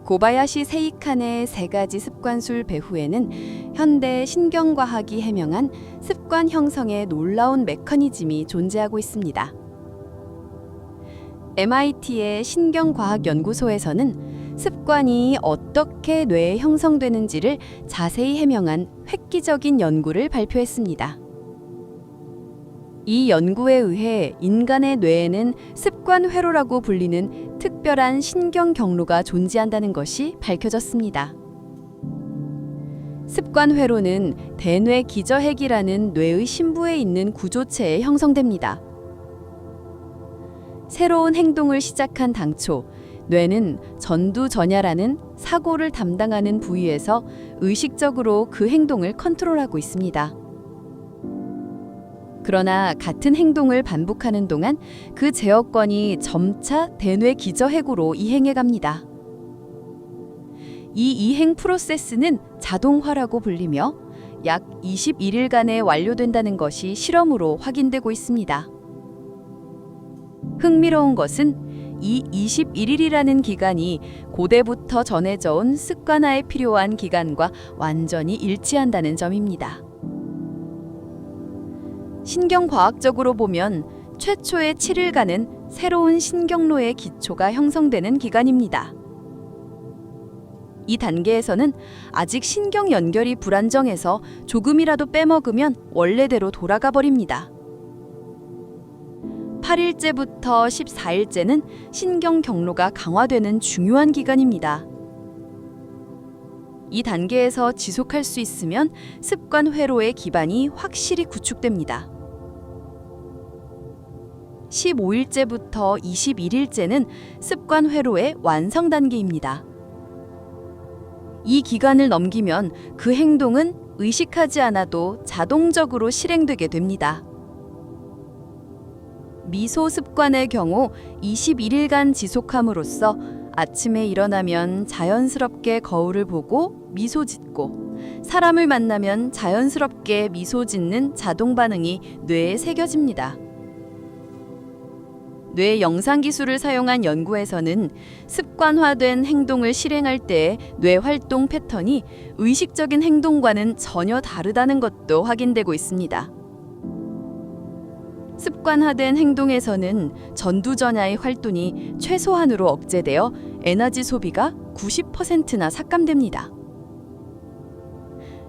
고바야시 세이칸의 3가지 습관술 배후에는 현대 신경과학이 해명한 습관 형성의 놀라운 메커니즘이 존재하고 있습니다. MIT의 신경과학연구소에서는 습관이 어떻게 뇌에 형성되는지를 자세히 해명한 획기적인 연구를 발표했습니다. 이 연구에 의해 인간의 뇌에는 습관 회로라고 불리는 특별한 신경 경로가 존재한다는 것이 밝혀졌습니다. 습관 회로는 대뇌 기저핵이라는 뇌의 심부에 있는 구조체에 형성됩니다. 새로운 행동을 시작한 당초, 뇌는 전두전야라는 사고를 담당하는 부위에서 의식적으로 그 행동을 컨트롤하고 있습니다. 그러나 같은 행동을 반복하는 동안 그 제어권이 점차 대뇌 기저핵으로 이행해 갑니다. 이 이행 프로세스는 자동화라고 불리며 약 21일간에 완료된다는 것이 실험으로 확인되고 있습니다. 흥미로운 것은 이 21일이라는 기간이 고대부터 전해져 온 습관화에 필요한 기간과 완전히 일치한다는 점입니다. 신경과학적으로 보면 최초의 7일간은 새로운 신경로의 기초가 형성되는 기간입니다. 이 단계에서는 아직 신경 연결이 불안정해서 조금이라도 빼먹으면 원래대로 돌아가 버립니다. 8일째부터 14일째는 신경 경로가 강화되는 중요한 기간입니다. 이 단계에서 지속할 수 있으면 습관 회로의 기반이 확실히 구축됩니다. 15일째부터 21일째는 습관 회로의 완성 단계입니다. 이 기간을 넘기면 그 행동은 의식하지 않아도 자동적으로 실행되게 됩니다. 미소 습관의 경우 21일간 지속함으로써 아침에 일어나면 자연스럽게 거울을 보고 미소 짓고 사람을 만나면 자연스럽게 미소 짓는 자동 반응이 뇌에 새겨집니다. 뇌 영상 기술을 사용한 연구에서는 습관화된 행동을 실행할 때의 뇌 활동 패턴이 의식적인 행동과는 전혀 다르다는 것도 확인되고 있습니다. 습관화된 행동에서는 전두전야의 활동이 최소한으로 억제되어 에너지 소비가 90%나 삭감됩니다.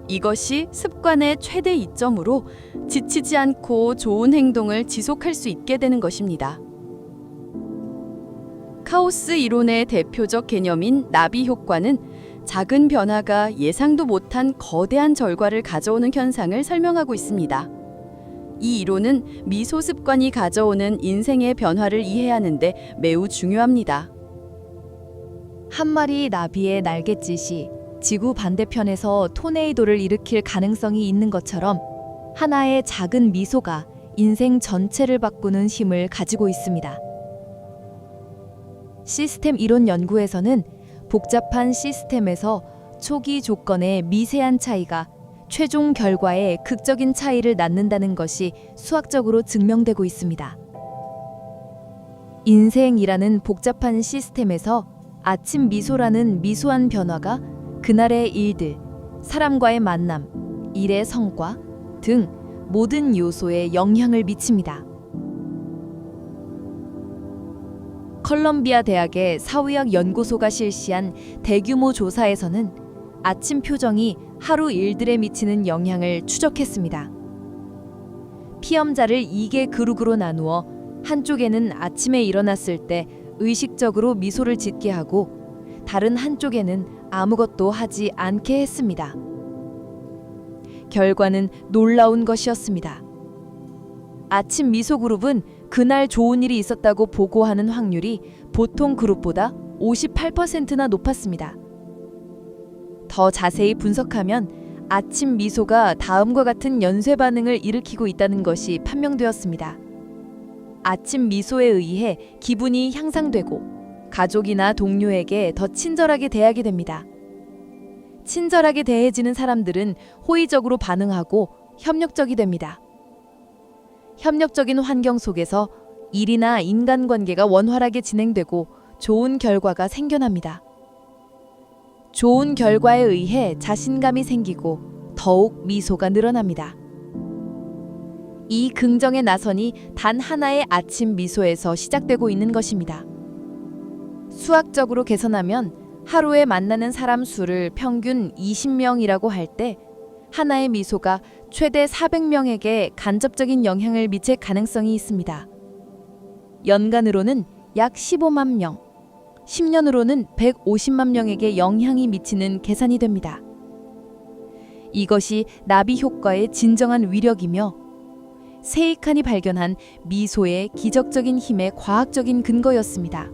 이것이 습관의 최대 이점으로 지치지 않고 좋은 행동을 지속할 수 있게 되는 것입니다. 카오스 이론의 대표적 개념인 나비 효과는 작은 변화가 예상도 못한 거대한 결과를 가져오는 현상을 설명하고 있습니다. 이 이론은 미소 습관이 가져오는 인생의 변화를 이해하는 데 매우 중요합니다. 한 마리 나비의 날갯짓이 지구 반대편에서 토네이도를 일으킬 가능성이 있는 것처럼 하나의 작은 미소가 인생 전체를 바꾸는 힘을 가지고 있습니다. 시스템 이론 연구에서는 복잡한 시스템에서 초기 조건의 미세한 차이가 최종 결과에 극적인 차이를 낳는다는 것이 수학적으로 증명되고 있습니다. 인생이라는 복잡한 시스템에서 아침 미소라는 미소한 변화가 그날의 일들, 사람과의 만남, 일의 성과 등 모든 요소에 영향을 미칩니다. 컬럼비아 대학의 사회학 연구소가 실시한 대규모 조사에서는 아침 표정이 하루 일들에 미치는 영향을 추적했습니다. 피험자를 2개 그룹으로 나누어 한쪽에는 아침에 일어났을 때 의식적으로 미소를 짓게 하고 다른 한쪽에는 아무것도 하지 않게 했습니다. 결과는 놀라운 것이었습니다. 아침 미소 그룹은 그날 좋은 일이 있었다고 보고하는 확률이 보통 그룹보다 58%나 높았습니다. 더 자세히 분석하면 아침 미소가 다음과 같은 연쇄 반응을 일으키고 있다는 것이 판명되었습니다. 아침 미소에 의해 기분이 향상되고 가족이나 동료에게 더 친절하게 대하게 됩니다. 친절하게 대해지는 사람들은 호의적으로 반응하고 협력적이 됩니다. 협력적인 환경 속에서 일이나 인간관계가 원활하게 진행되고 좋은 결과가 생겨납니다. 좋은 결과에 의해 자신감이 생기고 더욱 미소가 늘어납니다. 이 긍정의 나선이 단 하나의 아침 미소에서 시작되고 있는 것입니다. 수학적으로 계산하면 하루에 만나는 사람 수를 평균 20명이라고 할 때 하나의 미소가 최대 400명에게 간접적인 영향을 미칠 가능성이 있습니다. 연간으로는 약 15만 명, 10년으로는 150만 명에게 영향이 미치는 계산이 됩니다. 이것이 나비 효과의 진정한 위력이며 세이칸이 발견한 미소의 기적적인 힘의 과학적인 근거였습니다.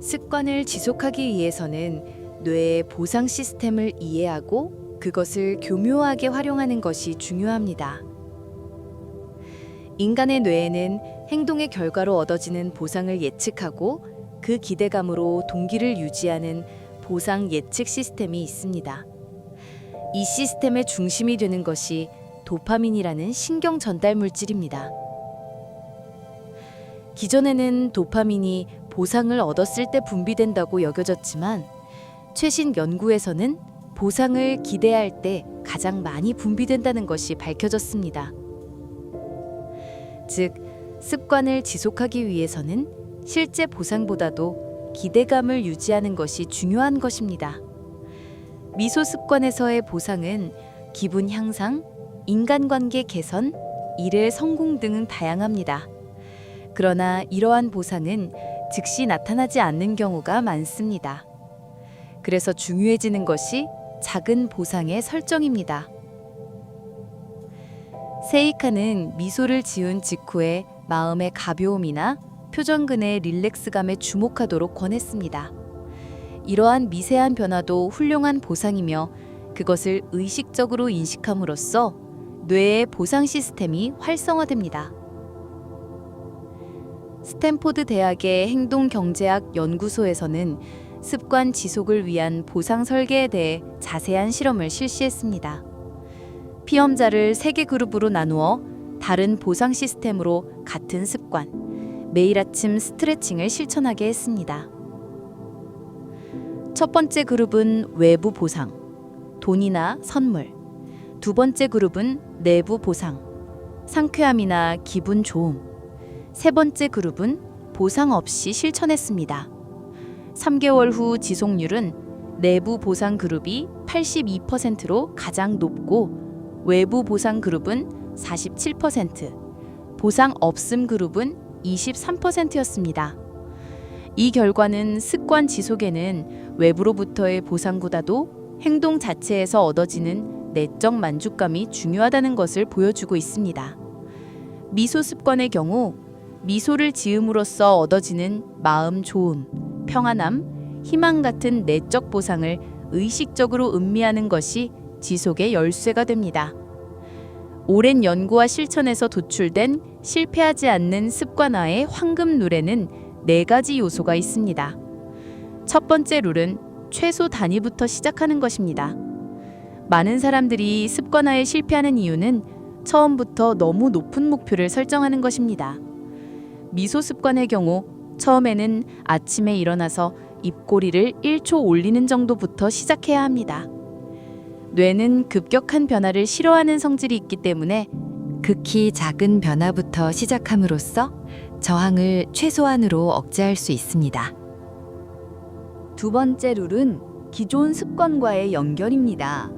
습관을 지속하기 위해서는 뇌의 보상 시스템을 이해하고 그것을 교묘하게 활용하는 것이 중요합니다. 인간의 뇌에는 행동의 결과로 얻어지는 보상을 예측하고 그 기대감으로 동기를 유지하는 보상 예측 시스템이 있습니다. 이 시스템의 중심이 되는 것이 도파민이라는 신경 전달 물질입니다. 기존에는 도파민이 보상을 얻었을 때 분비된다고 여겨졌지만 최신 연구에서는 보상을 기대할 때 가장 많이 분비된다는 것이 밝혀졌습니다. 즉, 습관을 지속하기 위해서는 실제 보상보다도 기대감을 유지하는 것이 중요한 것입니다. 미소 습관에서의 보상은 기분 향상, 인간관계 개선, 일의 성공 등은 다양합니다. 그러나 이러한 보상은 즉시 나타나지 않는 경우가 많습니다. 그래서 중요해지는 것이 작은 보상의 설정입니다. 세이카는 미소를 지은 직후에 마음의 가벼움이나 표정근의 릴렉스감에 주목하도록 권했습니다. 이러한 미세한 변화도 훌륭한 보상이며 그것을 의식적으로 인식함으로써 뇌의 보상 시스템이 활성화됩니다. 스탠포드 대학의 행동경제학 연구소에서는 습관 지속을 위한 보상 설계에 대해 자세한 실험을 실시했습니다. 피험자를 3개 그룹으로 나누어 다른 보상 시스템으로 같은 습관, 매일 아침 스트레칭을 실천하게 했습니다. 첫 번째 그룹은 외부 보상, 돈이나 선물. 두 번째 그룹은 내부 보상, 상쾌함이나 기분 좋음. 세 번째 그룹은 보상 없이 실천했습니다. 3개월 후 지속률은 내부 보상 그룹이 82%로 가장 높고 외부 보상 그룹은 47%, 보상 없음 그룹은 23%였습니다. 이 결과는 습관 지속에는 외부로부터의 보상보다도 행동 자체에서 얻어지는 내적 만족감이 중요하다는 것을 보여주고 있습니다. 미소 습관의 경우 미소를 지음으로써 얻어지는 마음 좋음, 평안함, 희망 같은 내적 보상을 의식적으로 음미하는 것이 지속의 열쇠가 됩니다. 오랜 연구와 실천에서 도출된 실패하지 않는 습관화의 황금 룰에는 4가지 요소가 있습니다. 첫 번째 룰은 최소 단위부터 시작하는 것입니다. 많은 사람들이 습관화에 실패하는 이유는 처음부터 너무 높은 목표를 설정하는 것입니다. 미소 습관의 경우 처음에는 아침에 일어나서 입꼬리를 1초 올리는 정도부터 시작해야 합니다. 뇌는 급격한 변화를 싫어하는 성질이 있기 때문에 극히 작은 변화부터 시작함으로써 저항을 최소한으로 억제할 수 있습니다. 두 번째 룰은 기존 습관과의 연결입니다.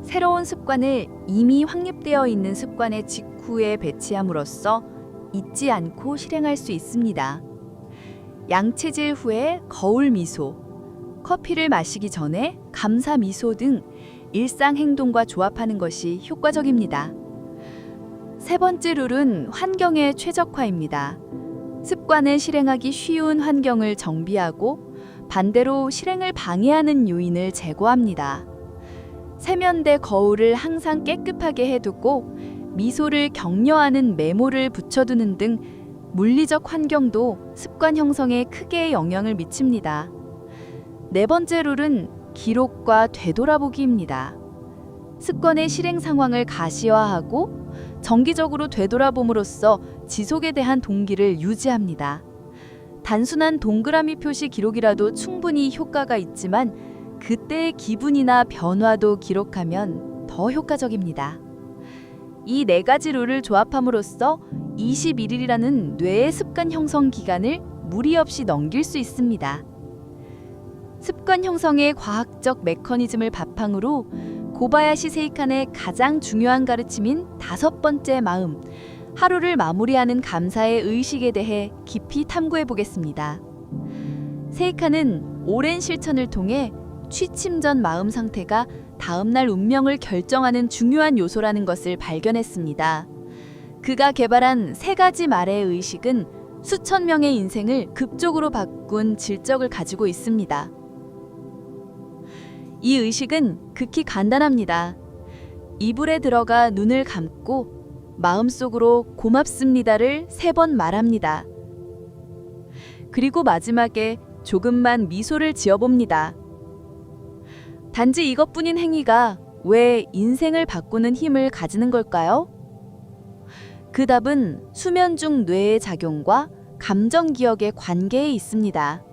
새로운 습관을 이미 확립되어 있는 습관의 직후에 배치함으로써 잊지 않고 실행할 수 있습니다. 양치질 후에 거울 미소, 커피를 마시기 전에 감사 미소 등 일상 행동과 조합하는 것이 효과적입니다. 세 번째 룰은 환경의 최적화입니다. 습관을 실행하기 쉬운 환경을 정비하고 반대로 실행을 방해하는 요인을 제거합니다. 세면대 거울을 항상 깨끗하게 해두고 미소를 격려하는 메모를 붙여두는 등 물리적 환경도 습관 형성에 크게 영향을 미칩니다. 네 번째 룰은 기록과 되돌아보기입니다. 습관의 실행 상황을 가시화하고 정기적으로 되돌아봄으로써 지속에 대한 동기를 유지합니다. 단순한 동그라미 표시 기록이라도 충분히 효과가 있지만 그때의 기분이나 변화도 기록하면 더 효과적입니다. 이 4가지 룰을 조합함으로써 21일이라는 뇌의 습관 형성 기간을 무리 없이 넘길 수 있습니다. 습관 형성의 과학적 메커니즘을 바탕으로 고바야시 세이칸의 가장 중요한 가르침인 5번째 마음, 하루를 마무리하는 감사의 의식에 대해 깊이 탐구해 보겠습니다. 세이칸은 오랜 실천을 통해 취침 전 마음 상태가 다음날 운명을 결정하는 중요한 요소라는 것을 발견했습니다. 그가 개발한 3가지 말의 의식은 수천 명의 인생을 급적으로 바꾼 질적을 가지고 있습니다. 이 의식은 극히 간단합니다. 이불에 들어가 눈을 감고 마음속으로 고맙습니다를 3번 말합니다. 그리고 마지막에 조금만 미소를 지어봅니다. 단지 이것뿐인 행위가 왜 인생을 바꾸는 힘을 가지는 걸까요? 그 답은 수면 중 뇌의 작용과 감정 기억의 관계에 있습니다.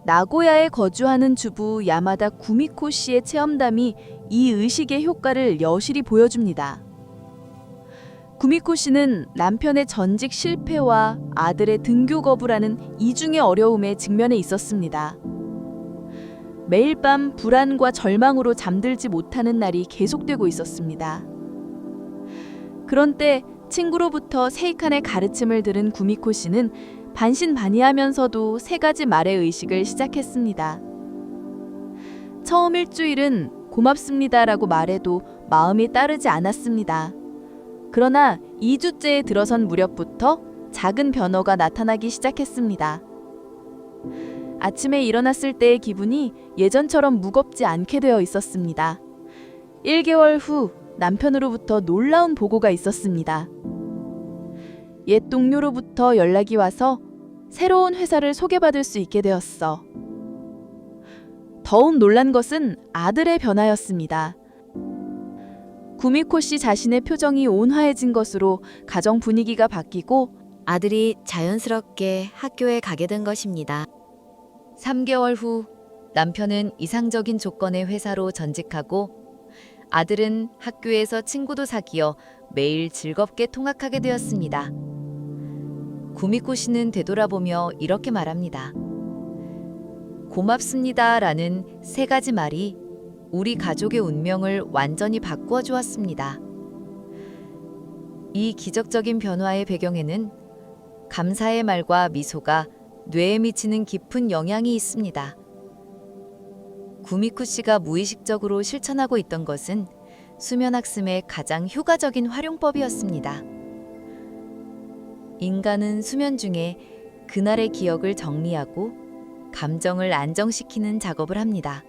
나고야에 거주하는 주부 야마다 구미코 씨의 체험담이 이 의식의 효과를 여실히 보여줍니다. 구미코 씨는 남편의 전직 실패와 아들의 등교 거부라는 이중의 어려움에 직면해 있었습니다. 매일 밤 불안과 절망으로 잠들지 못하는 날이 계속되고 있었습니다. 그런 때 친구로부터 세이칸의 가르침을 들은 구미코 씨는 반신반의하면서도 3가지 말의 의식을 시작했습니다. 처음 일주일은 고맙습니다라고 말해도 마음이 따르지 않았습니다. 그러나 2주째에 들어선 무렵부터 작은 변화가 나타나기 시작했습니다. 아침에 일어났을 때의 기분이 예전처럼 무겁지 않게 되어 있었습니다. 1개월 후 남편으로부터 놀라운 보고가 있었습니다. 옛 동료로부터 연락이 와서 새로운 회사를 소개받을 수 있게 되었어. 더욱 놀란 것은 아들의 변화였습니다. 구미코 씨 자신의 표정이 온화해진 것으로 가정 분위기가 바뀌고 아들이 자연스럽게 학교에 가게 된 것입니다. 3개월 후 남편은 이상적인 조건의 회사로 전직하고 아들은 학교에서 친구도 사귀어 매일 즐겁게 통학하게 되었습니다. 구미코 씨는 되돌아보며 이렇게 말합니다. 고맙습니다라는 3가지 말이 우리 가족의 운명을 완전히 바꾸어 주었습니다. 이 기적적인 변화의 배경에는 감사의 말과 미소가 뇌에 미치는 깊은 영향이 있습니다. 구미코 씨가 무의식적으로 실천하고 있던 것은 수면학습의 가장 효과적인 활용법이었습니다. 인간은 수면 중에 그날의 기억을 정리하고 감정을 안정시키는 작업을 합니다.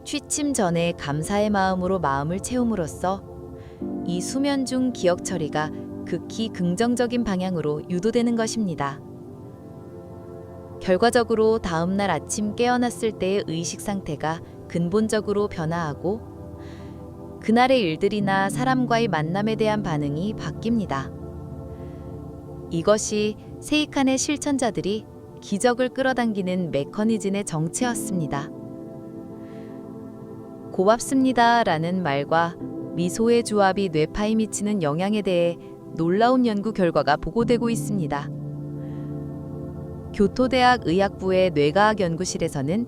취침 전에 감사의 마음으로 마음을 채움으로써 이 수면 중 기억 처리가 극히 긍정적인 방향으로 유도되는 것입니다. 결과적으로 다음날 아침 깨어났을 때의 의식 상태가 근본적으로 변화하고 그날의 일들이나 사람과의 만남에 대한 반응이 바뀝니다. 이것이 세이칸의 실천자들이 기적을 끌어당기는 메커니즘의 정체였습니다. 고맙습니다라는 말과 미소의 조합이 뇌파에 미치는 영향에 대해 놀라운 연구 결과가 보고되고 있습니다. 교토대학 의학부의 뇌과학 연구실에서는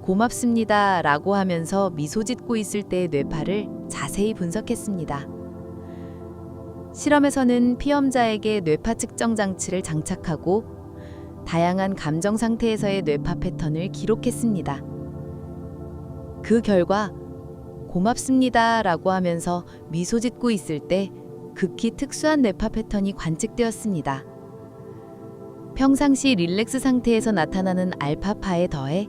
고맙습니다라고 하면서 미소 짓고 있을 때의 뇌파를 자세히 분석했습니다. 실험에서는 피험자에게 뇌파 측정 장치를 장착하고 다양한 감정 상태에서의 뇌파 패턴을 기록했습니다. 그 결과 고맙습니다라고 하면서 미소 짓고 있을 때 극히 특수한 뇌파 패턴이 관측되었습니다. 평상시 릴렉스 상태에서 나타나는 알파파에 더해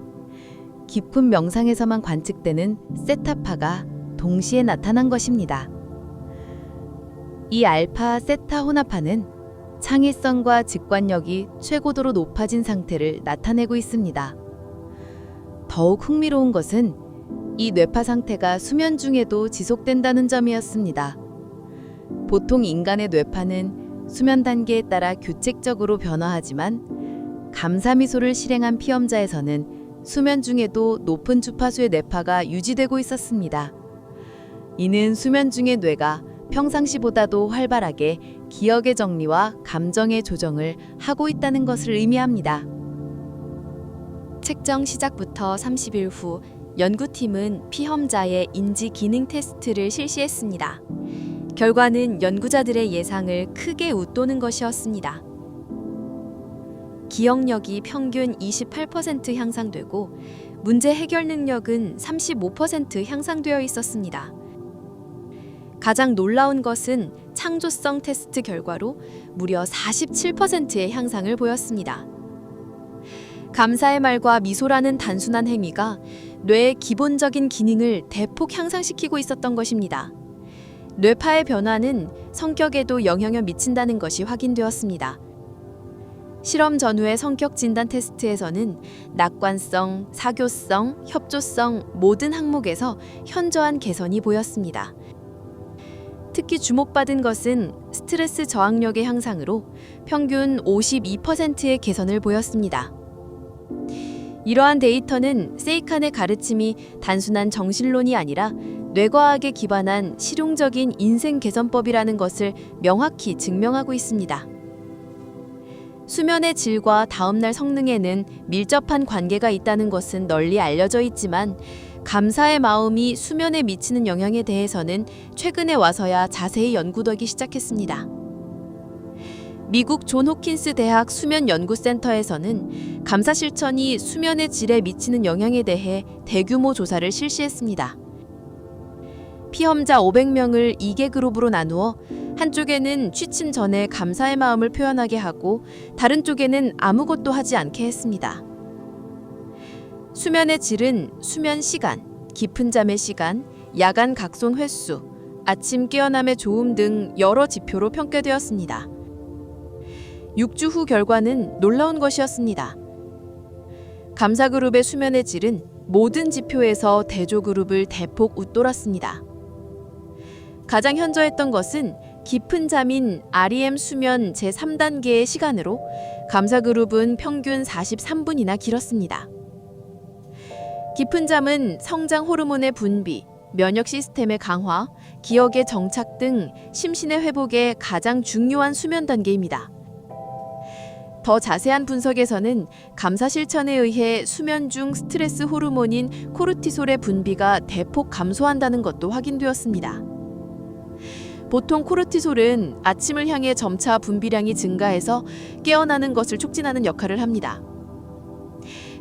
깊은 명상에서만 관측되는 세타파가 동시에 나타난 것입니다. 이 알파 세타 혼합파는 창의성과 직관력이 최고도로 높아진 상태를 나타내고 있습니다. 더욱 흥미로운 것은 이 뇌파 상태가 수면 중에도 지속된다는 점이었습니다. 보통 인간의 뇌파는 수면 단계에 따라 규칙적으로 변화하지만 감사미소를 실행한 피험자에서는 수면 중에도 높은 주파수의 뇌파가 유지되고 있었습니다. 이는 수면 중의 뇌가 평상시보다도 활발하게 기억의 정리와 감정의 조정을 하고 있다는 것을 의미합니다. 측정 시작부터 30일 후 연구팀은 피험자의 인지 기능 테스트를 실시했습니다. 결과는 연구자들의 예상을 크게 웃도는 것이었습니다. 기억력이 평균 28% 향상되고 문제 해결 능력은 35% 향상되어 있었습니다. 가장 놀라운 것은 창조성 테스트 결과로 무려 47%의 향상을 보였습니다. 감사의 말과 미소라는 단순한 행위가 뇌의 기본적인 기능을 대폭 향상시키고 있었던 것입니다. 뇌파의 변화는 성격에도 영향을 미친다는 것이 확인되었습니다. 실험 전후의 성격 진단 테스트에서는 낙관성, 사교성, 협조성 모든 항목에서 현저한 개선이 보였습니다. 특히 주목받은 것은 스트레스 저항력의 향상으로 평균 52%의 개선을 보였습니다. 이러한 데이터는 세이칸의 가르침이 단순한 정신론이 아니라 뇌과학에 기반한 실용적인 인생 개선법이라는 것을 명확히 증명하고 있습니다. 수면의 질과 다음날 성능에는 밀접한 관계가 있다는 것은 널리 알려져 있지만 감사의 마음이 수면에 미치는 영향에 대해서는 최근에 와서야 자세히 연구되기 시작했습니다. 미국 존 호킨스 대학 수면 연구센터에서는 감사 실천이 수면의 질에 미치는 영향에 대해 대규모 조사를 실시했습니다. 피험자 500명을 2개 그룹으로 나누어 한쪽에는 취침 전에 감사의 마음을 표현하게 하고 다른 쪽에는 아무것도 하지 않게 했습니다. 수면의 질은 수면 시간, 깊은 잠의 시간, 야간 각손 횟수, 아침 깨어남의 좋음 등 여러 지표로 평가되었습니다. 6주 후 결과는 놀라운 것이었습니다. 감사 그룹의 수면의 질은 모든 지표에서 대조 그룹을 대폭 웃돌았습니다. 가장 현저했던 것은 깊은 잠인 REM 수면 제3단계의 시간으로 감사 그룹은 평균 43분이나 길었습니다. 깊은 잠은 성장 호르몬의 분비, 면역 시스템의 강화, 기억의 정착 등 심신의 회복에 가장 중요한 수면 단계입니다. 더 자세한 분석에서는 감사 실천에 의해 수면 중 스트레스 호르몬인 코르티솔의 분비가 대폭 감소한다는 것도 확인되었습니다. 보통 코르티솔은 아침을 향해 점차 분비량이 증가해서 깨어나는 것을 촉진하는 역할을 합니다.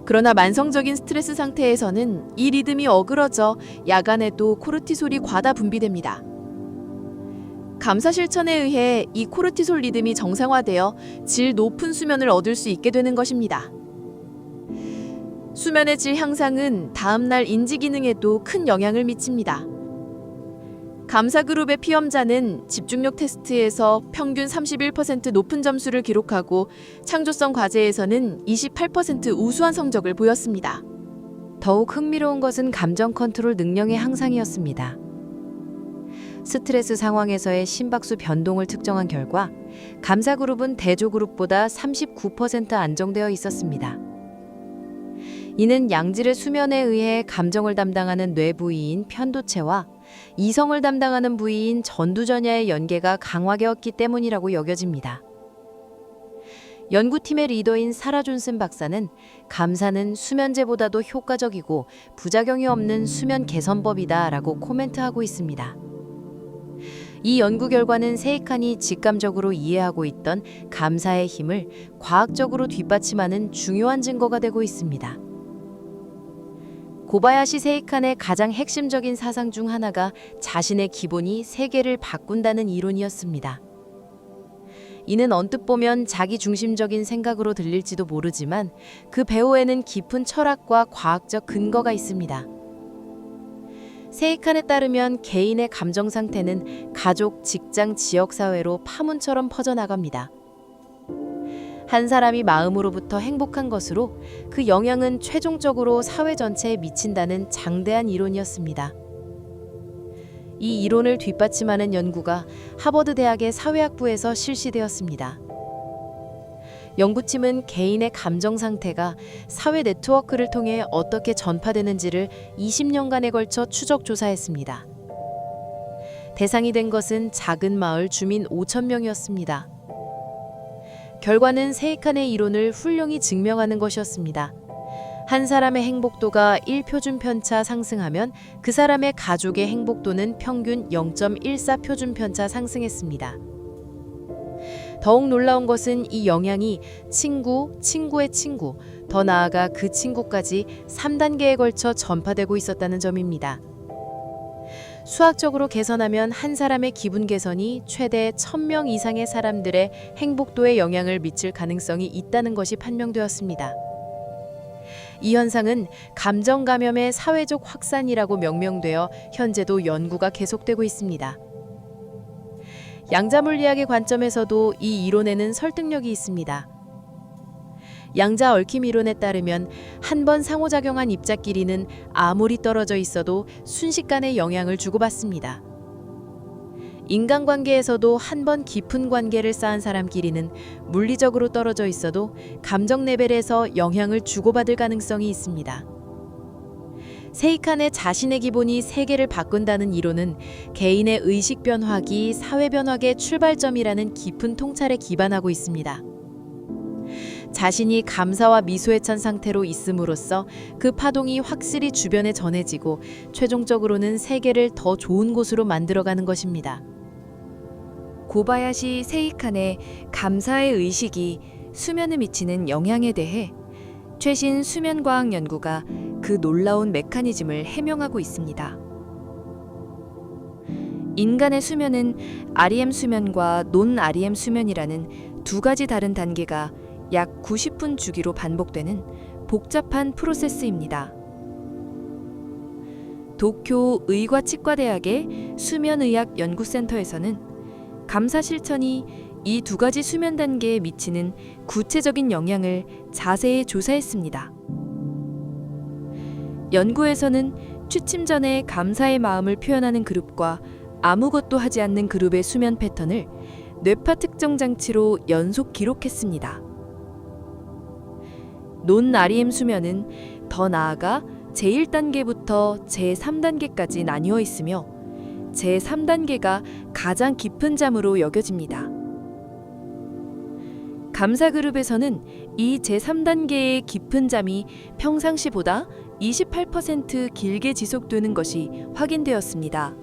그러나 만성적인 스트레스 상태에서는 이 리듬이 어그러져 야간에도 코르티솔이 과다 분비됩니다. 감사 실천에 의해 이 코르티솔 리듬이 정상화되어 질 높은 수면을 얻을 수 있게 되는 것입니다. 수면의 질 향상은 다음날 인지 기능에도 큰 영향을 미칩니다. 감사 그룹의 피험자는 집중력 테스트에서 평균 31% 높은 점수를 기록하고 창조성 과제에서는 28% 우수한 성적을 보였습니다. 더욱 흥미로운 것은 감정 컨트롤 능력의 향상이었습니다. 스트레스 상황에서의 심박수 변동을 측정한 결과 감사 그룹은 대조 그룹보다 39% 안정되어 있었습니다. 이는 양질의 수면에 의해 감정을 담당하는 뇌 부위인 편도체와 이성을 담당하는 부위인 전두전야의 연계가 강화되었기 때문이라고 여겨집니다. 연구팀의 리더인 사라 존슨 박사는 감사는 수면제보다도 효과적이고 부작용이 없는 수면 개선법이다라고 코멘트하고 있습니다. 이 연구 결과는 세이칸이 직감적으로 이해하고 있던 감사의 힘을 과학적으로 뒷받침하는 중요한 증거가 되고 있습니다. 고바야시 세이칸의 가장 핵심적인 사상 중 하나가 자신의 기본이 세계를 바꾼다는 이론이었습니다. 이는 언뜻 보면 자기 중심적인 생각으로 들릴지도 모르지만 그 배후에는 깊은 철학과 과학적 근거가 있습니다. 세이칸에 따르면 개인의 감정 상태는 가족, 직장, 지역사회로 파문처럼 퍼져나갑니다. 한 사람이 마음으로부터 행복한 것으로 그 영향은 최종적으로 사회 전체에 미친다는 장대한 이론이었습니다. 이 이론을 뒷받침하는 연구가 하버드 대학의 사회학부에서 실시되었습니다. 연구팀은 개인의 감정 상태가 사회 네트워크를 통해 어떻게 전파되는지를 20년간에 걸쳐 추적 조사했습니다. 대상이 된 것은 작은 마을 주민 5,000명이었습니다. 결과는 세이칸의 이론을 훌륭히 증명하는 것이었습니다. 한 사람의 행복도가 1표준 편차 상승하면 그 사람의 가족의 행복도는 평균 0.14 표준 편차 상승했습니다. 더욱 놀라운 것은 이 영향이 친구, 친구의 친구, 더 나아가 그 친구까지 3단계에 걸쳐 전파되고 있었다는 점입니다. 수학적으로 계산하면 한 사람의 기분 개선이 최대 1,000명 이상의 사람들의 행복도에 영향을 미칠 가능성이 있다는 것이 판명되었습니다. 이 현상은 감정 감염의 사회적 확산이라고 명명되어 현재도 연구가 계속되고 있습니다. 양자물리학의 관점에서도 이 이론에는 설득력이 있습니다. 양자 얽힘 이론에 따르면 한 번 상호작용한 입자끼리는 아무리 떨어져 있어도 순식간에 영향을 주고받습니다. 인간관계에서도 한 번 깊은 관계를 쌓은 사람끼리는 물리적으로 떨어져 있어도 감정 레벨에서 영향을 주고받을 가능성이 있습니다. 세이칸의 자신의 기본이 세계를 바꾼다는 이론은 개인의 의식 변화기 사회 변화의 출발점이라는 깊은 통찰에 기반하고 있습니다. 자신이 감사와 미소에 찬 상태로 있음으로써 그 파동이 확실히 주변에 전해지고 최종적으로는 세계를 더 좋은 곳으로 만들어가는 것입니다. 고바야시 세이칸의 감사의 의식이 수면에 미치는 영향에 대해 최신 수면과학 연구가 그 놀라운 메커니즘을 해명하고 있습니다. 인간의 수면은 REM 수면과 논 REM 수면이라는 두 가지 다른 단계가 약 90분 주기로 반복되는 복잡한 프로세스입니다. 도쿄 의과치과대학의 수면의학 연구센터에서는 감사 실천이 이 두 가지 수면 단계에 미치는 구체적인 영향을 자세히 조사했습니다. 연구에서는 취침 전에 감사의 마음을 표현하는 그룹과 아무것도 하지 않는 그룹의 수면 패턴을 뇌파 특정 장치로 연속 기록했습니다. 논 REM 수면은 더 나아가 제1단계부터 제3단계까지 나뉘어 있으며 제3단계가 가장 깊은 잠으로 여겨집니다. 감사 그룹에서는 이 제3단계의 깊은 잠이 평상시보다 28% 길게 지속되는 것이 확인되었습니다.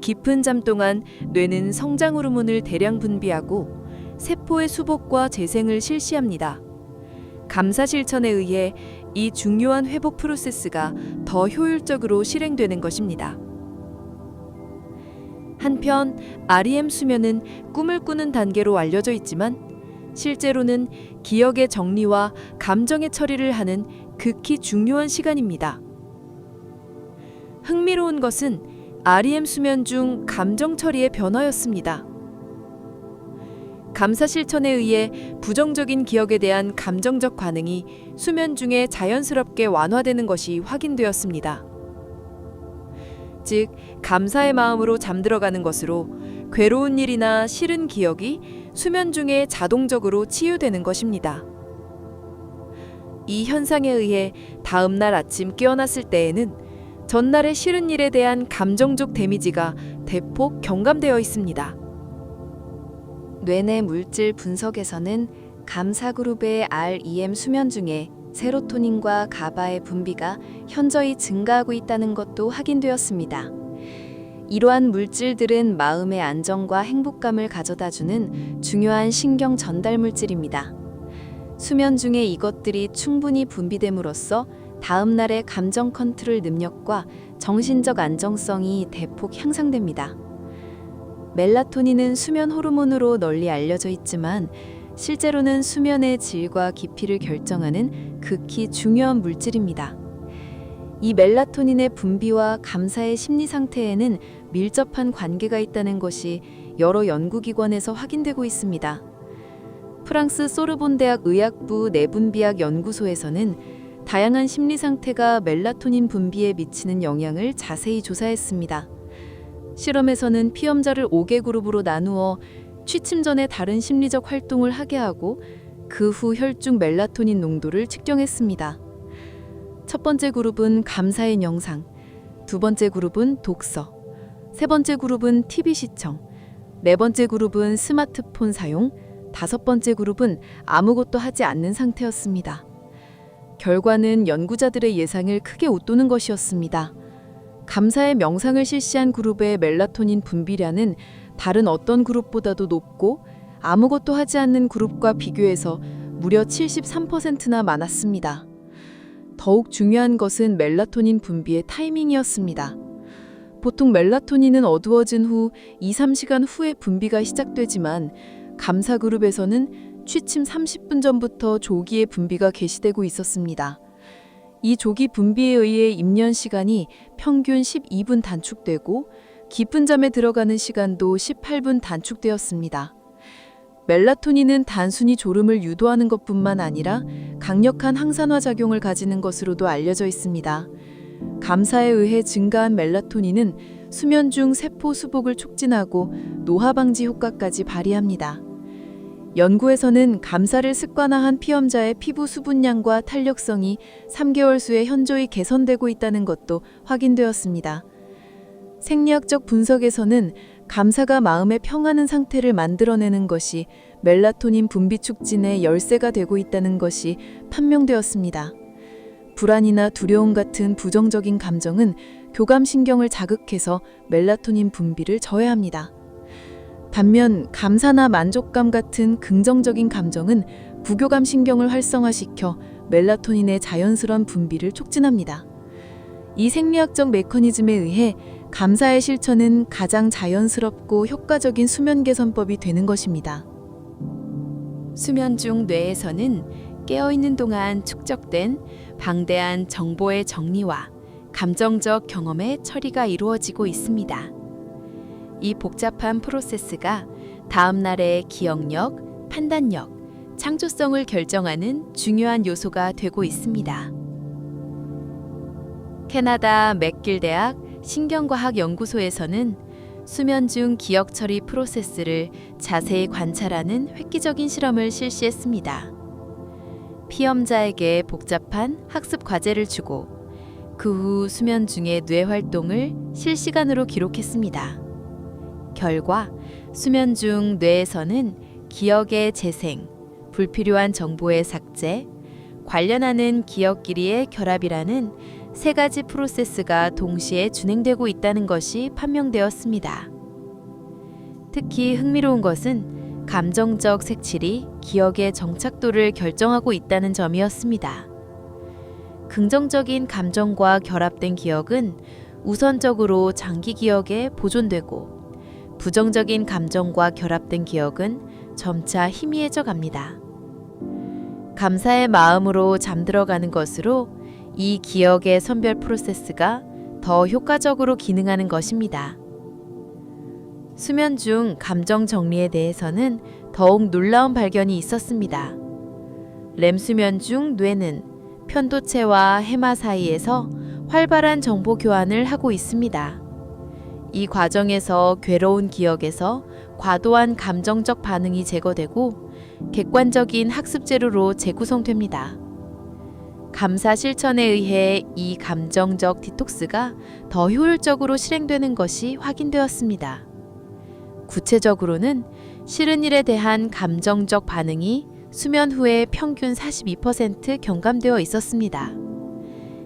깊은 잠 동안 뇌는 성장 호르몬을 대량 분비하고 세포의 수복과 재생을 실시합니다. 감사 실천에 의해 이 중요한 회복 프로세스가 더 효율적으로 실행되는 것입니다. 한편 REM 수면은 꿈을 꾸는 단계로 알려져 있지만 실제로는 기억의 정리와 감정의 처리를 하는 극히 중요한 시간입니다. 흥미로운 것은 REM 수면 중 감정 처리의 변화였습니다. 감사 실천에 의해 부정적인 기억에 대한 감정적 반응이 수면 중에 자연스럽게 완화되는 것이 확인되었습니다. 즉, 감사의 마음으로 잠들어가는 것으로 괴로운 일이나 싫은 기억이 수면 중에 자동적으로 치유되는 것입니다. 이 현상에 의해 다음 날 아침 깨어났을 때에는 전날의 싫은 일에 대한 감정적 데미지가 대폭 경감되어 있습니다. 뇌내 물질 분석에서는 감사 그룹의 REM 수면 중에 세로토닌과 가바의 분비가 현저히 증가하고 있다는 것도 확인되었습니다. 이러한 물질들은 마음의 안정과 행복감을 가져다주는 중요한 신경 전달 물질입니다. 수면 중에 이것들이 충분히 분비됨으로써 다음 날의 감정 컨트롤 능력과 정신적 안정성이 대폭 향상됩니다. 멜라토닌은 수면 호르몬으로 널리 알려져 있지만 실제로는 수면의 질과 깊이를 결정하는 극히 중요한 물질입니다. 이 멜라토닌의 분비와 감사의 심리 상태에는 밀접한 관계가 있다는 것이 여러 연구기관에서 확인되고 있습니다. 프랑스 소르본 대학 의학부 내분비학 연구소에서는 다양한 심리 상태가 멜라토닌 분비에 미치는 영향을 자세히 조사했습니다. 실험에서는 피험자를 5개 그룹으로 나누어 취침 전에 다른 심리적 활동을 하게 하고 그 후 혈중 멜라토닌 농도를 측정했습니다. 첫 번째 그룹은 감사의 영상, 두 번째 그룹은 독서, 세 번째 그룹은 TV 시청, 네 번째 그룹은 스마트폰 사용, 다섯 번째 그룹은 아무것도 하지 않는 상태였습니다. 결과는 연구자들의 예상을 크게 웃도는 것이었습니다. 감사의 명상을 실시한 그룹의 멜라토닌 분비량은 다른 어떤 그룹보다도 높고 아무것도 하지 않는 그룹과 비교해서 무려 73%나 많았습니다. 더욱 중요한 것은 멜라토닌 분비의 타이밍이었습니다. 보통 멜라토닌은 어두워진 후 2-3시간 후에 분비가 시작되지만 감사 그룹에서는 취침 30분 전부터 조기에 분비가 개시되고 있었습니다. 이 조기 분비에 의해 입년 시간이 평균 12분 단축되고 깊은 잠에 들어가는 시간도 18분 단축되었습니다. 멜라토닌은 단순히 졸음을 유도하는 것뿐만 아니라 강력한 항산화 작용을 가지는 것으로도 알려져 있습니다. 감사에 의해 증가한 멜라토닌은 수면 중 세포 수복을 촉진하고 노화 방지 효과까지 발휘합니다. 연구에서는 감사를 습관화한 피험자의 피부 수분량과 탄력성이 3개월 수에 현저히 개선되고 있다는 것도 확인되었습니다. 생리학적 분석에서는 감사가 마음의 평안한 상태를 만들어내는 것이 멜라토닌 분비 촉진의 열쇠가 되고 있다는 것이 판명되었습니다. 불안이나 두려움 같은 부정적인 감정은 교감신경을 자극해서 멜라토닌 분비를 저해합니다. 반면 감사나 만족감 같은 긍정적인 감정은 부교감신경을 활성화시켜 멜라토닌의 자연스러운 분비를 촉진합니다. 이 생리학적 메커니즘에 의해 감사의 실천은 가장 자연스럽고 효과적인 수면 개선법이 되는 것입니다. 수면 중 뇌에서는 깨어있는 동안 축적된 방대한 정보의 정리와 감정적 경험의 처리가 이루어지고 있습니다. 이 복잡한 프로세스가 다음 날의 기억력, 판단력, 창조성을 결정하는 중요한 요소가 되고 있습니다. 캐나다 맥길 대학 신경과학 연구소에서는 수면 중 기억 처리 프로세스를 자세히 관찰하는 획기적인 실험을 실시했습니다. 피험자에게 복잡한 학습 과제를 주고 그 후 수면 중의 뇌 활동을 실시간으로 기록했습니다. 결과 수면 중 뇌에서는 기억의 재생, 불필요한 정보의 삭제, 관련하는 기억 길이의 결합이라는 세 가지 프로세스가 동시에 진행되고 있다는 것이 판명되었습니다. 특히 흥미로운 것은 감정적 색칠이 기억의 정착도를 결정하고 있다는 점이었습니다. 긍정적인 감정과 결합된 기억은 우선적으로 장기 기억에 보존되고 부정적인 감정과 결합된 기억은 점차 희미해져 갑니다. 감사의 마음으로 잠들어가는 것으로 이 기억의 선별 프로세스가 더 효과적으로 기능하는 것입니다. 수면 중 감정 정리에 대해서는 더욱 놀라운 발견이 있었습니다. 렘 수면 중 뇌는 편도체와 해마 사이에서 활발한 정보 교환을 하고 있습니다. 이 과정에서 괴로운 기억에서 과도한 감정적 반응이 제거되고 객관적인 학습 재료로 재구성됩니다. 감사 실천에 의해 이 감정적 디톡스가 더 효율적으로 실행되는 것이 확인되었습니다. 구체적으로는 싫은 일에 대한 감정적 반응이 수면 후에 평균 42% 경감되어 있었습니다.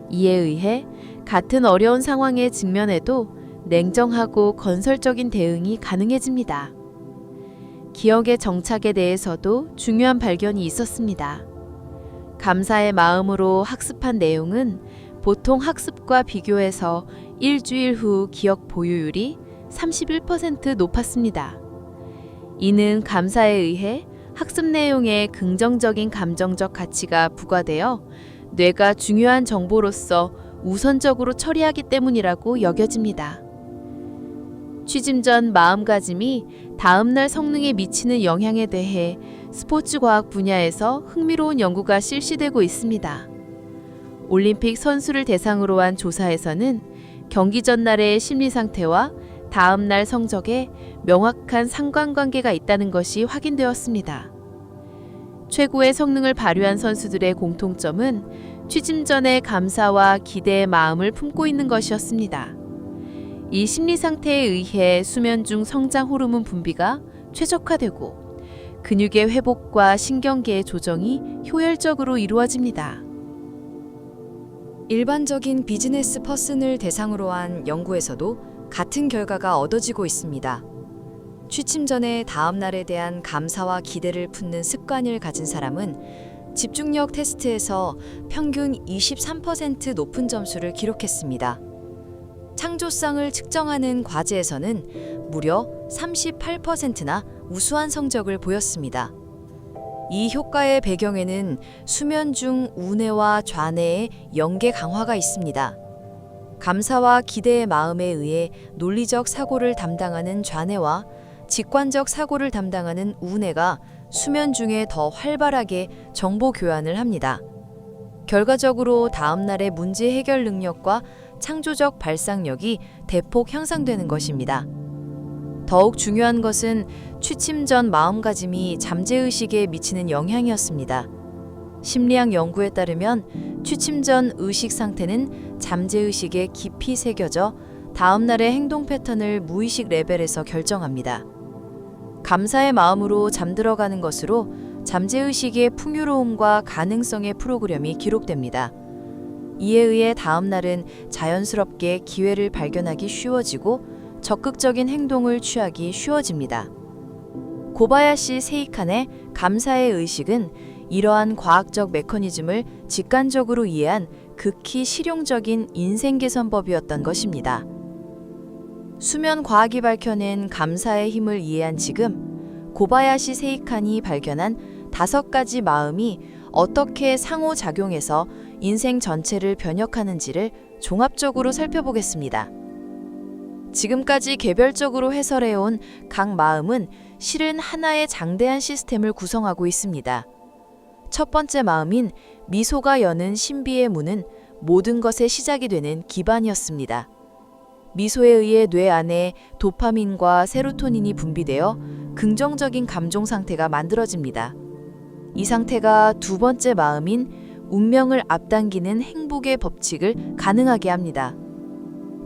이에 의해 같은 어려운 상황에 직면해도 냉정하고 건설적인 대응이 가능해집니다. 기억의 정착에 대해서도 중요한 발견이 있었습니다. 감사의 마음으로 학습한 내용은 보통 학습과 비교해서 일주일 후 기억 보유율이 31% 높았습니다. 이는 감사에 의해 학습 내용에 긍정적인 감정적 가치가 부과되어 뇌가 중요한 정보로서 우선적으로 처리하기 때문이라고 여겨집니다. 취침 전 마음가짐이 다음날 성능에 미치는 영향에 대해 스포츠 과학 분야에서 흥미로운 연구가 실시되고 있습니다. 올림픽 선수를 대상으로 한 조사에서는 경기 전날의 심리 상태와 다음날 성적에 명확한 상관관계가 있다는 것이 확인되었습니다. 최고의 성능을 발휘한 선수들의 공통점은 취침 전의 감사와 기대의 마음을 품고 있는 것이었습니다. 이 심리 상태에 의해 수면 중 성장 호르몬 분비가 최적화되고 근육의 회복과 신경계의 조정이 효율적으로 이루어집니다. 일반적인 비즈니스 퍼슨을 대상으로 한 연구에서도 같은 결과가 얻어지고 있습니다. 취침 전에 다음 날에 대한 감사와 기대를 품는 습관을 가진 사람은 집중력 테스트에서 평균 23% 높은 점수를 기록했습니다. 창조성을 측정하는 과제에서는 무려 38%나 우수한 성적을 보였습니다. 이 효과의 배경에는 수면 중 우뇌와 좌뇌의 연계 강화가 있습니다. 감사와 기대의 마음에 의해 논리적 사고를 담당하는 좌뇌와 직관적 사고를 담당하는 우뇌가 수면 중에 더 활발하게 정보 교환을 합니다. 결과적으로 다음날의 문제 해결 능력과 창조적 발상력이 대폭 향상되는 것입니다. 더욱 중요한 것은 취침 전 마음가짐이 잠재의식에 미치는 영향이었습니다. 심리학 연구에 따르면 취침 전 의식 상태는 잠재의식에 깊이 새겨져 다음날의 행동 패턴을 무의식 레벨에서 결정합니다. 감사의 마음으로 잠들어가는 것으로 잠재의식의 풍요로움과 가능성의 프로그램이 기록됩니다. 이에 의해 다음날은 자연스럽게 기회를 발견하기 쉬워지고 적극적인 행동을 취하기 쉬워집니다. 고바야시 세이칸의 감사의 의식은 이러한 과학적 메커니즘을 직관적으로 이해한 극히 실용적인 인생 개선법이었던 것입니다. 수면 과학이 밝혀낸 감사의 힘을 이해한 지금 고바야시 세이칸이 발견한 5가지 마음이 어떻게 상호작용해서 인생 전체를 변혁하는지를 종합적으로 살펴보겠습니다. 지금까지 개별적으로 해설해온 각 마음은 실은 하나의 장대한 시스템을 구성하고 있습니다. 첫 번째 마음인 미소가 여는 신비의 문은 모든 것의 시작이 되는 기반이었습니다. 미소에 의해 뇌 안에 도파민과 세로토닌이 분비되어 긍정적인 감정 상태가 만들어집니다. 이 상태가 두 번째 마음인 운명을 앞당기는 행복의 법칙을 가능하게 합니다.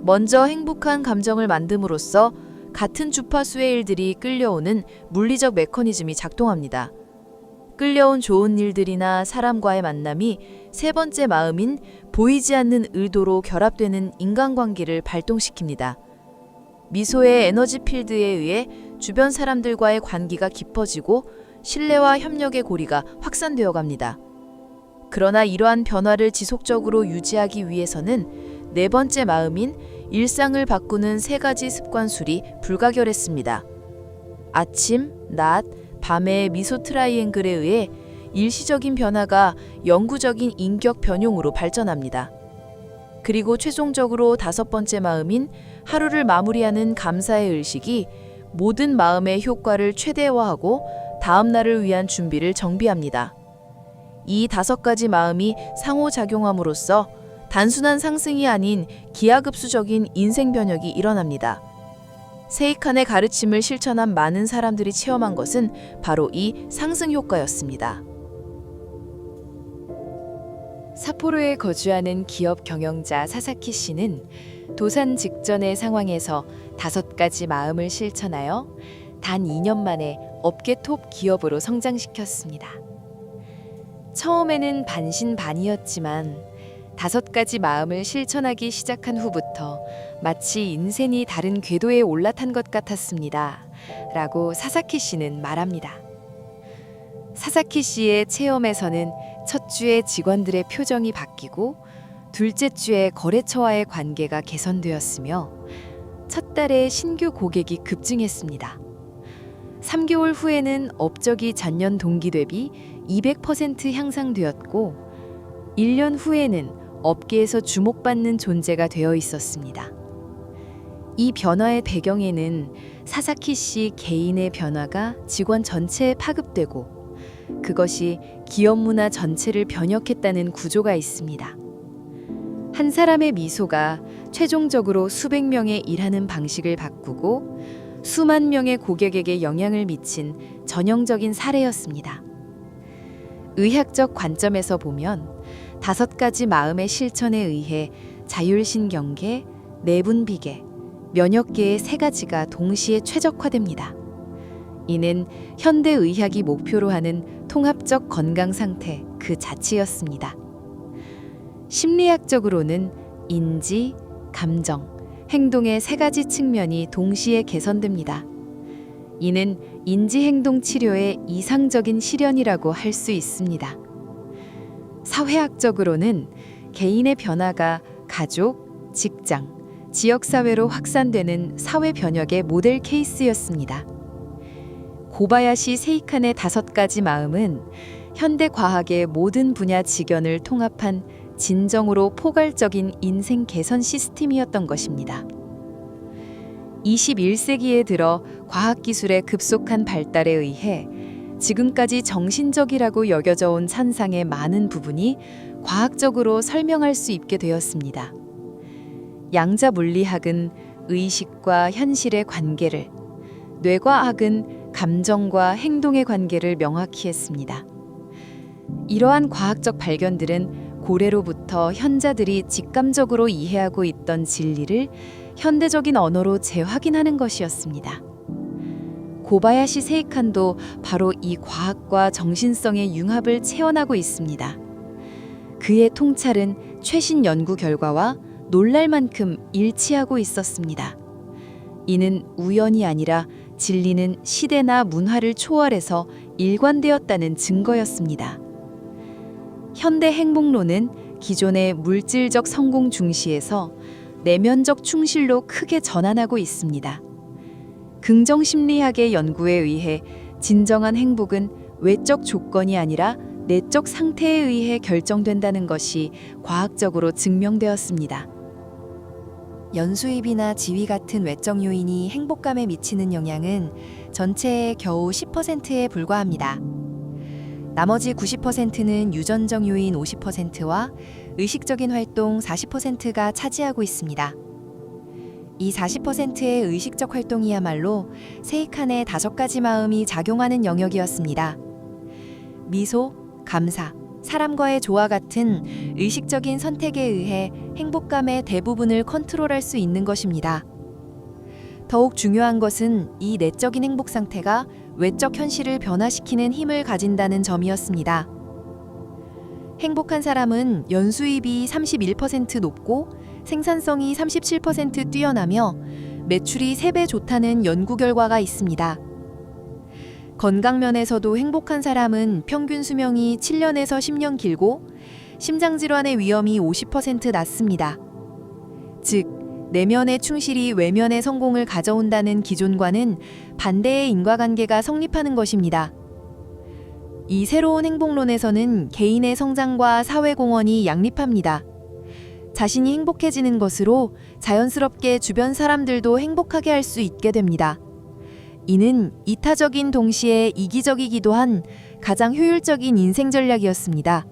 먼저 행복한 감정을 만듦으로써 같은 주파수의 일들이 끌려오는 물리적 메커니즘이 작동합니다. 끌려온 좋은 일들이나 사람과의 만남이 세 번째 마음인 보이지 않는 의도로 결합되는 인간관계를 발동시킵니다. 미소의 에너지 필드에 의해 주변 사람들과의 관계가 깊어지고 신뢰와 협력의 고리가 확산되어 갑니다. 그러나 이러한 변화를 지속적으로 유지하기 위해서는 네 번째 마음인 일상을 바꾸는 3가지 습관술이 불가결했습니다. 아침, 낮, 밤의 미소 트라이앵글에 의해 일시적인 변화가 영구적인 인격 변용으로 발전합니다. 그리고 최종적으로 5번째 마음인 하루를 마무리하는 감사의 의식이 모든 마음의 효과를 최대화하고 다음 날을 위한 준비를 정비합니다. 이 5가지 마음이 상호작용함으로써 단순한 상승이 아닌 기하급수적인 인생 변혁이 일어납니다. 세이칸의 가르침을 실천한 많은 사람들이 체험한 것은 바로 이 상승 효과였습니다. 삿포로에 거주하는 기업 경영자 사사키 씨는 도산 직전의 상황에서 5가지 마음을 실천하여 단 2년 만에 업계 톱 기업으로 성장시켰습니다. 처음에는 반신반의였지만 5가지 마음을 실천하기 시작한 후부터 마치 인생이 다른 궤도에 올라탄 것 같았습니다. 라고 사사키 씨는 말합니다. 사사키 씨의 체험에서는 첫 주에 직원들의 표정이 바뀌고 둘째 주에 거래처와의 관계가 개선되었으며 첫 달에 신규 고객이 급증했습니다. 3개월 후에는 업적이 전년 동기 대비 200% 향상되었고 1년 후에는 업계에서 주목받는 존재가 되어 있었습니다. 이 변화의 배경에는 사사키 씨 개인의 변화가 직원 전체에 파급되고 그것이 기업 문화 전체를 변혁했다는 구조가 있습니다. 한 사람의 미소가 최종적으로 수백 명의 일하는 방식을 바꾸고 수만 명의 고객에게 영향을 미친 전형적인 사례였습니다. 의학적 관점에서 보면 5가지 마음의 실천에 의해 자율신경계, 내분비계, 면역계의 3가지가 동시에 최적화됩니다. 이는 현대의학이 목표로 하는 통합적 건강 상태 그 자체였습니다. 심리학적으로는 인지, 감정, 행동의 3가지 측면이 동시에 개선됩니다. 이는 인지행동 치료의 이상적인 실현이라고 할 수 있습니다. 사회학적으로는 개인의 변화가 가족, 직장, 지역사회로 확산되는 사회 변혁의 모델 케이스였습니다. 고바야시 세이칸의 5가지 마음은 현대 과학의 모든 분야 직연을 통합한 진정으로 포괄적인 인생 개선 시스템이었던 것입니다. 21세기에 들어 과학기술의 급속한 발달에 의해 지금까지 정신적이라고 여겨져 온 산상의 많은 부분이 과학적으로 설명할 수 있게 되었습니다. 양자 물리학은 의식과 현실의 관계를, 뇌과학은 감정과 행동의 관계를 명확히 했습니다. 이러한 과학적 발견들은 고래로부터 현자들이 직감적으로 이해하고 있던 진리를 현대적인 언어로 재확인하는 것이었습니다. 고바야시 세이칸도 바로 이 과학과 정신성의 융합을 체험하고 있습니다. 그의 통찰은 최신 연구 결과와 놀랄 만큼 일치하고 있었습니다. 이는 우연이 아니라 진리는 시대나 문화를 초월해서 일관되었다는 증거였습니다. 현대 행복론은 기존의 물질적 성공 중시에서 내면적 충실로 크게 전환하고 있습니다. 긍정 심리학의 연구에 의해 진정한 행복은 외적 조건이 아니라 내적 상태에 의해 결정된다는 것이 과학적으로 증명되었습니다. 연수입이나 지위 같은 외적 요인이 행복감에 미치는 영향은 전체의 겨우 10%에 불과합니다. 나머지 90%는 유전적 요인 50%와 의식적인 활동 40%가 차지하고 있습니다. 이 40%의 의식적 활동이야말로 세이칸의 5가지 마음이 작용하는 영역이었습니다. 미소, 감사, 사람과의 조화 같은 의식적인 선택에 의해 행복감의 대부분을 컨트롤할 수 있는 것입니다. 더욱 중요한 것은 이 내적인 행복 상태가 외적 현실을 변화시키는 힘을 가진다는 점이었습니다. 행복한 사람은 연수입이 31% 높고 생산성이 37% 뛰어나며 매출이 3배 좋다는 연구 결과가 있습니다. 건강 면에서도 행복한 사람은 평균 수명이 7년에서 10년 길고 심장질환의 위험이 50% 낮습니다. 즉, 내면의 충실이 외면의 성공을 가져온다는 기존과는 반대의 인과관계가 성립하는 것입니다. 이 새로운 행복론에서는 개인의 성장과 사회공헌이 양립합니다. 자신이 행복해지는 것으로 자연스럽게 주변 사람들도 행복하게 할 수 있게 됩니다. 이는 이타적인 동시에 이기적이기도 한 가장 효율적인 인생 전략이었습니다.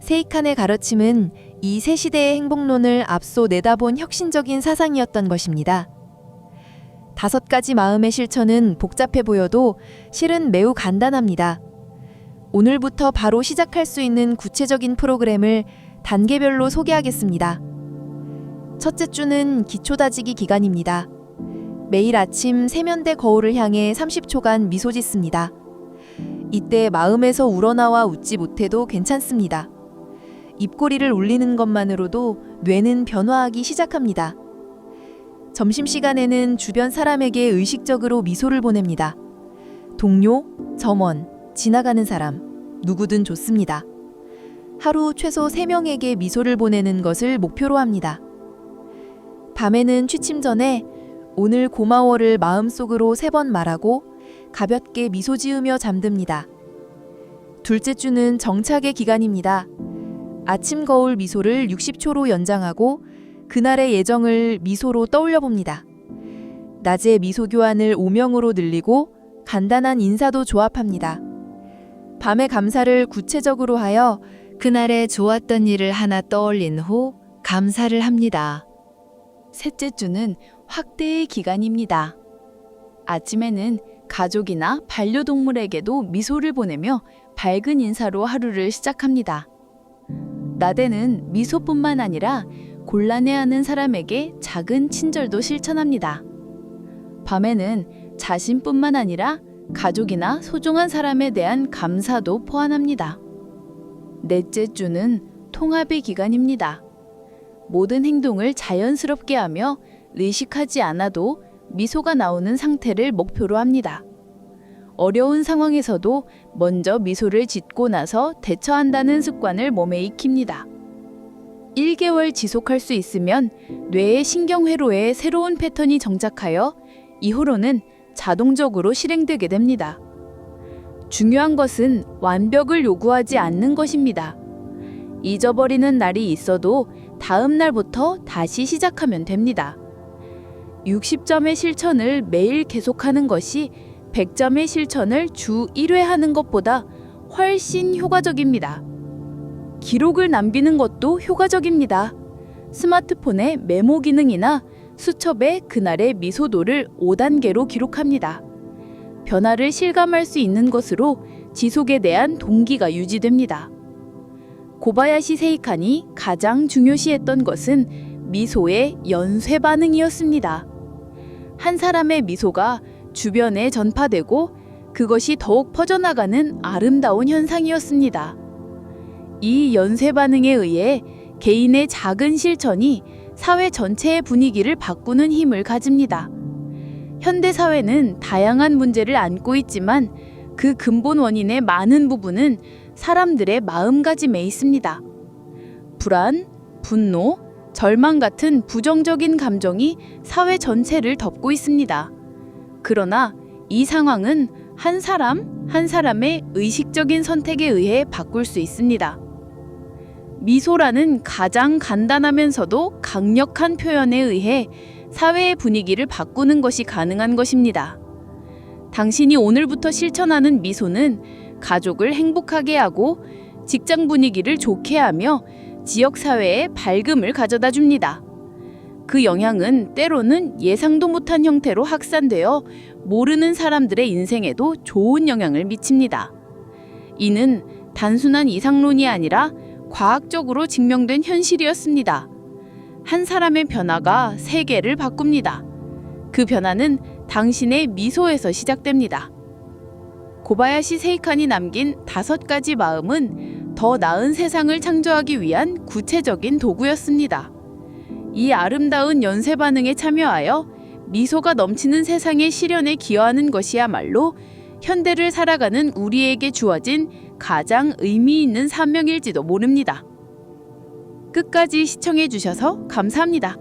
세이칸의 가르침은 이 새 시대의 행복론을 앞서 내다본 혁신적인 사상이었던 것입니다. 5가지 마음의 실천은 복잡해 보여도 실은 매우 간단합니다. 오늘부터 바로 시작할 수 있는 구체적인 프로그램을 단계별로 소개하겠습니다. 첫째 주는 기초 다지기 기간입니다. 매일 아침 세면대 거울을 향해 30초간 미소 짓습니다. 이때 마음에서 우러나와 웃지 못해도 괜찮습니다. 입꼬리를 울리는 것만으로도 뇌는 변화하기 시작합니다. 점심시간에는 주변 사람에게 의식적으로 미소를 보냅니다. 동료, 점원, 지나가는 사람, 누구든 좋습니다. 하루 최소 3명에게 미소를 보내는 것을 목표로 합니다. 밤에는 취침 전에 오늘 고마워를 마음속으로 3번 말하고 가볍게 미소 지으며 잠듭니다. 둘째 주는 정착의 기간입니다. 아침 거울 미소를 60초로 연장하고 그날의 예정을 미소로 떠올려 봅니다. 낮에 미소 교환을 5명으로 늘리고 간단한 인사도 조합합니다. 밤에 감사를 구체적으로 하여 그날의 좋았던 일을 하나 떠올린 후 감사를 합니다. 셋째 주는 확대의 기간입니다. 아침에는 가족이나 반려동물에게도 미소를 보내며 밝은 인사로 하루를 시작합니다. 낮에는 미소뿐만 아니라 곤란해하는 사람에게 작은 친절도 실천합니다. 밤에는 자신뿐만 아니라 가족이나 소중한 사람에 대한 감사도 포함합니다. 넷째 주는 통합의 기간입니다. 모든 행동을 자연스럽게 하며 의식하지 않아도 미소가 나오는 상태를 목표로 합니다. 어려운 상황에서도 먼저 미소를 짓고 나서 대처한다는 습관을 몸에 익힙니다. 1개월 지속할 수 있으면 뇌의 신경회로에 새로운 패턴이 정착하여 이후로는 자동적으로 실행되게 됩니다. 중요한 것은 완벽을 요구하지 않는 것입니다. 잊어버리는 날이 있어도 다음 날부터 다시 시작하면 됩니다. 60점의 실천을 매일 계속하는 것이 100점의 실천을 주 1회 하는 것보다 훨씬 효과적입니다. 기록을 남기는 것도 효과적입니다. 스마트폰의 메모 기능이나 수첩에 그날의 미소도를 5단계로 기록합니다. 변화를 실감할 수 있는 것으로 지속에 대한 동기가 유지됩니다. 고바야시 세이칸이 가장 중요시했던 것은 미소의 연쇄 반응이었습니다. 한 사람의 미소가 주변에 전파되고 그것이 더욱 퍼져나가는 아름다운 현상이었습니다. 이 연쇄 반응에 의해 개인의 작은 실천이 사회 전체의 분위기를 바꾸는 힘을 가집니다. 현대 사회는 다양한 문제를 안고 있지만 그 근본 원인의 많은 부분은 사람들의 마음가짐에 있습니다. 불안, 분노, 절망 같은 부정적인 감정이 사회 전체를 덮고 있습니다. 그러나 이 상황은 한 사람 한 사람의 의식적인 선택에 의해 바꿀 수 있습니다. 미소라는 가장 간단하면서도 강력한 표현에 의해 사회의 분위기를 바꾸는 것이 가능한 것입니다. 당신이 오늘부터 실천하는 미소는 가족을 행복하게 하고 직장 분위기를 좋게 하며 지역 사회에 밝음을 가져다 줍니다. 그 영향은 때로는 예상도 못한 형태로 확산되어 모르는 사람들의 인생에도 좋은 영향을 미칩니다. 이는 단순한 이상론이 아니라 과학적으로 증명된 현실이었습니다. 한 사람의 변화가 세계를 바꿉니다. 그 변화는 당신의 미소에서 시작됩니다. 고바야시 세이칸이 남긴 5가지 마음은 더 나은 세상을 창조하기 위한 구체적인 도구였습니다. 이 아름다운 연쇄 반응에 참여하여 미소가 넘치는 세상의 실현에 기여하는 것이야말로 현대를 살아가는 우리에게 주어진 가장 의미 있는 사명일지도 모릅니다. 끝까지 시청해 주셔서 감사합니다.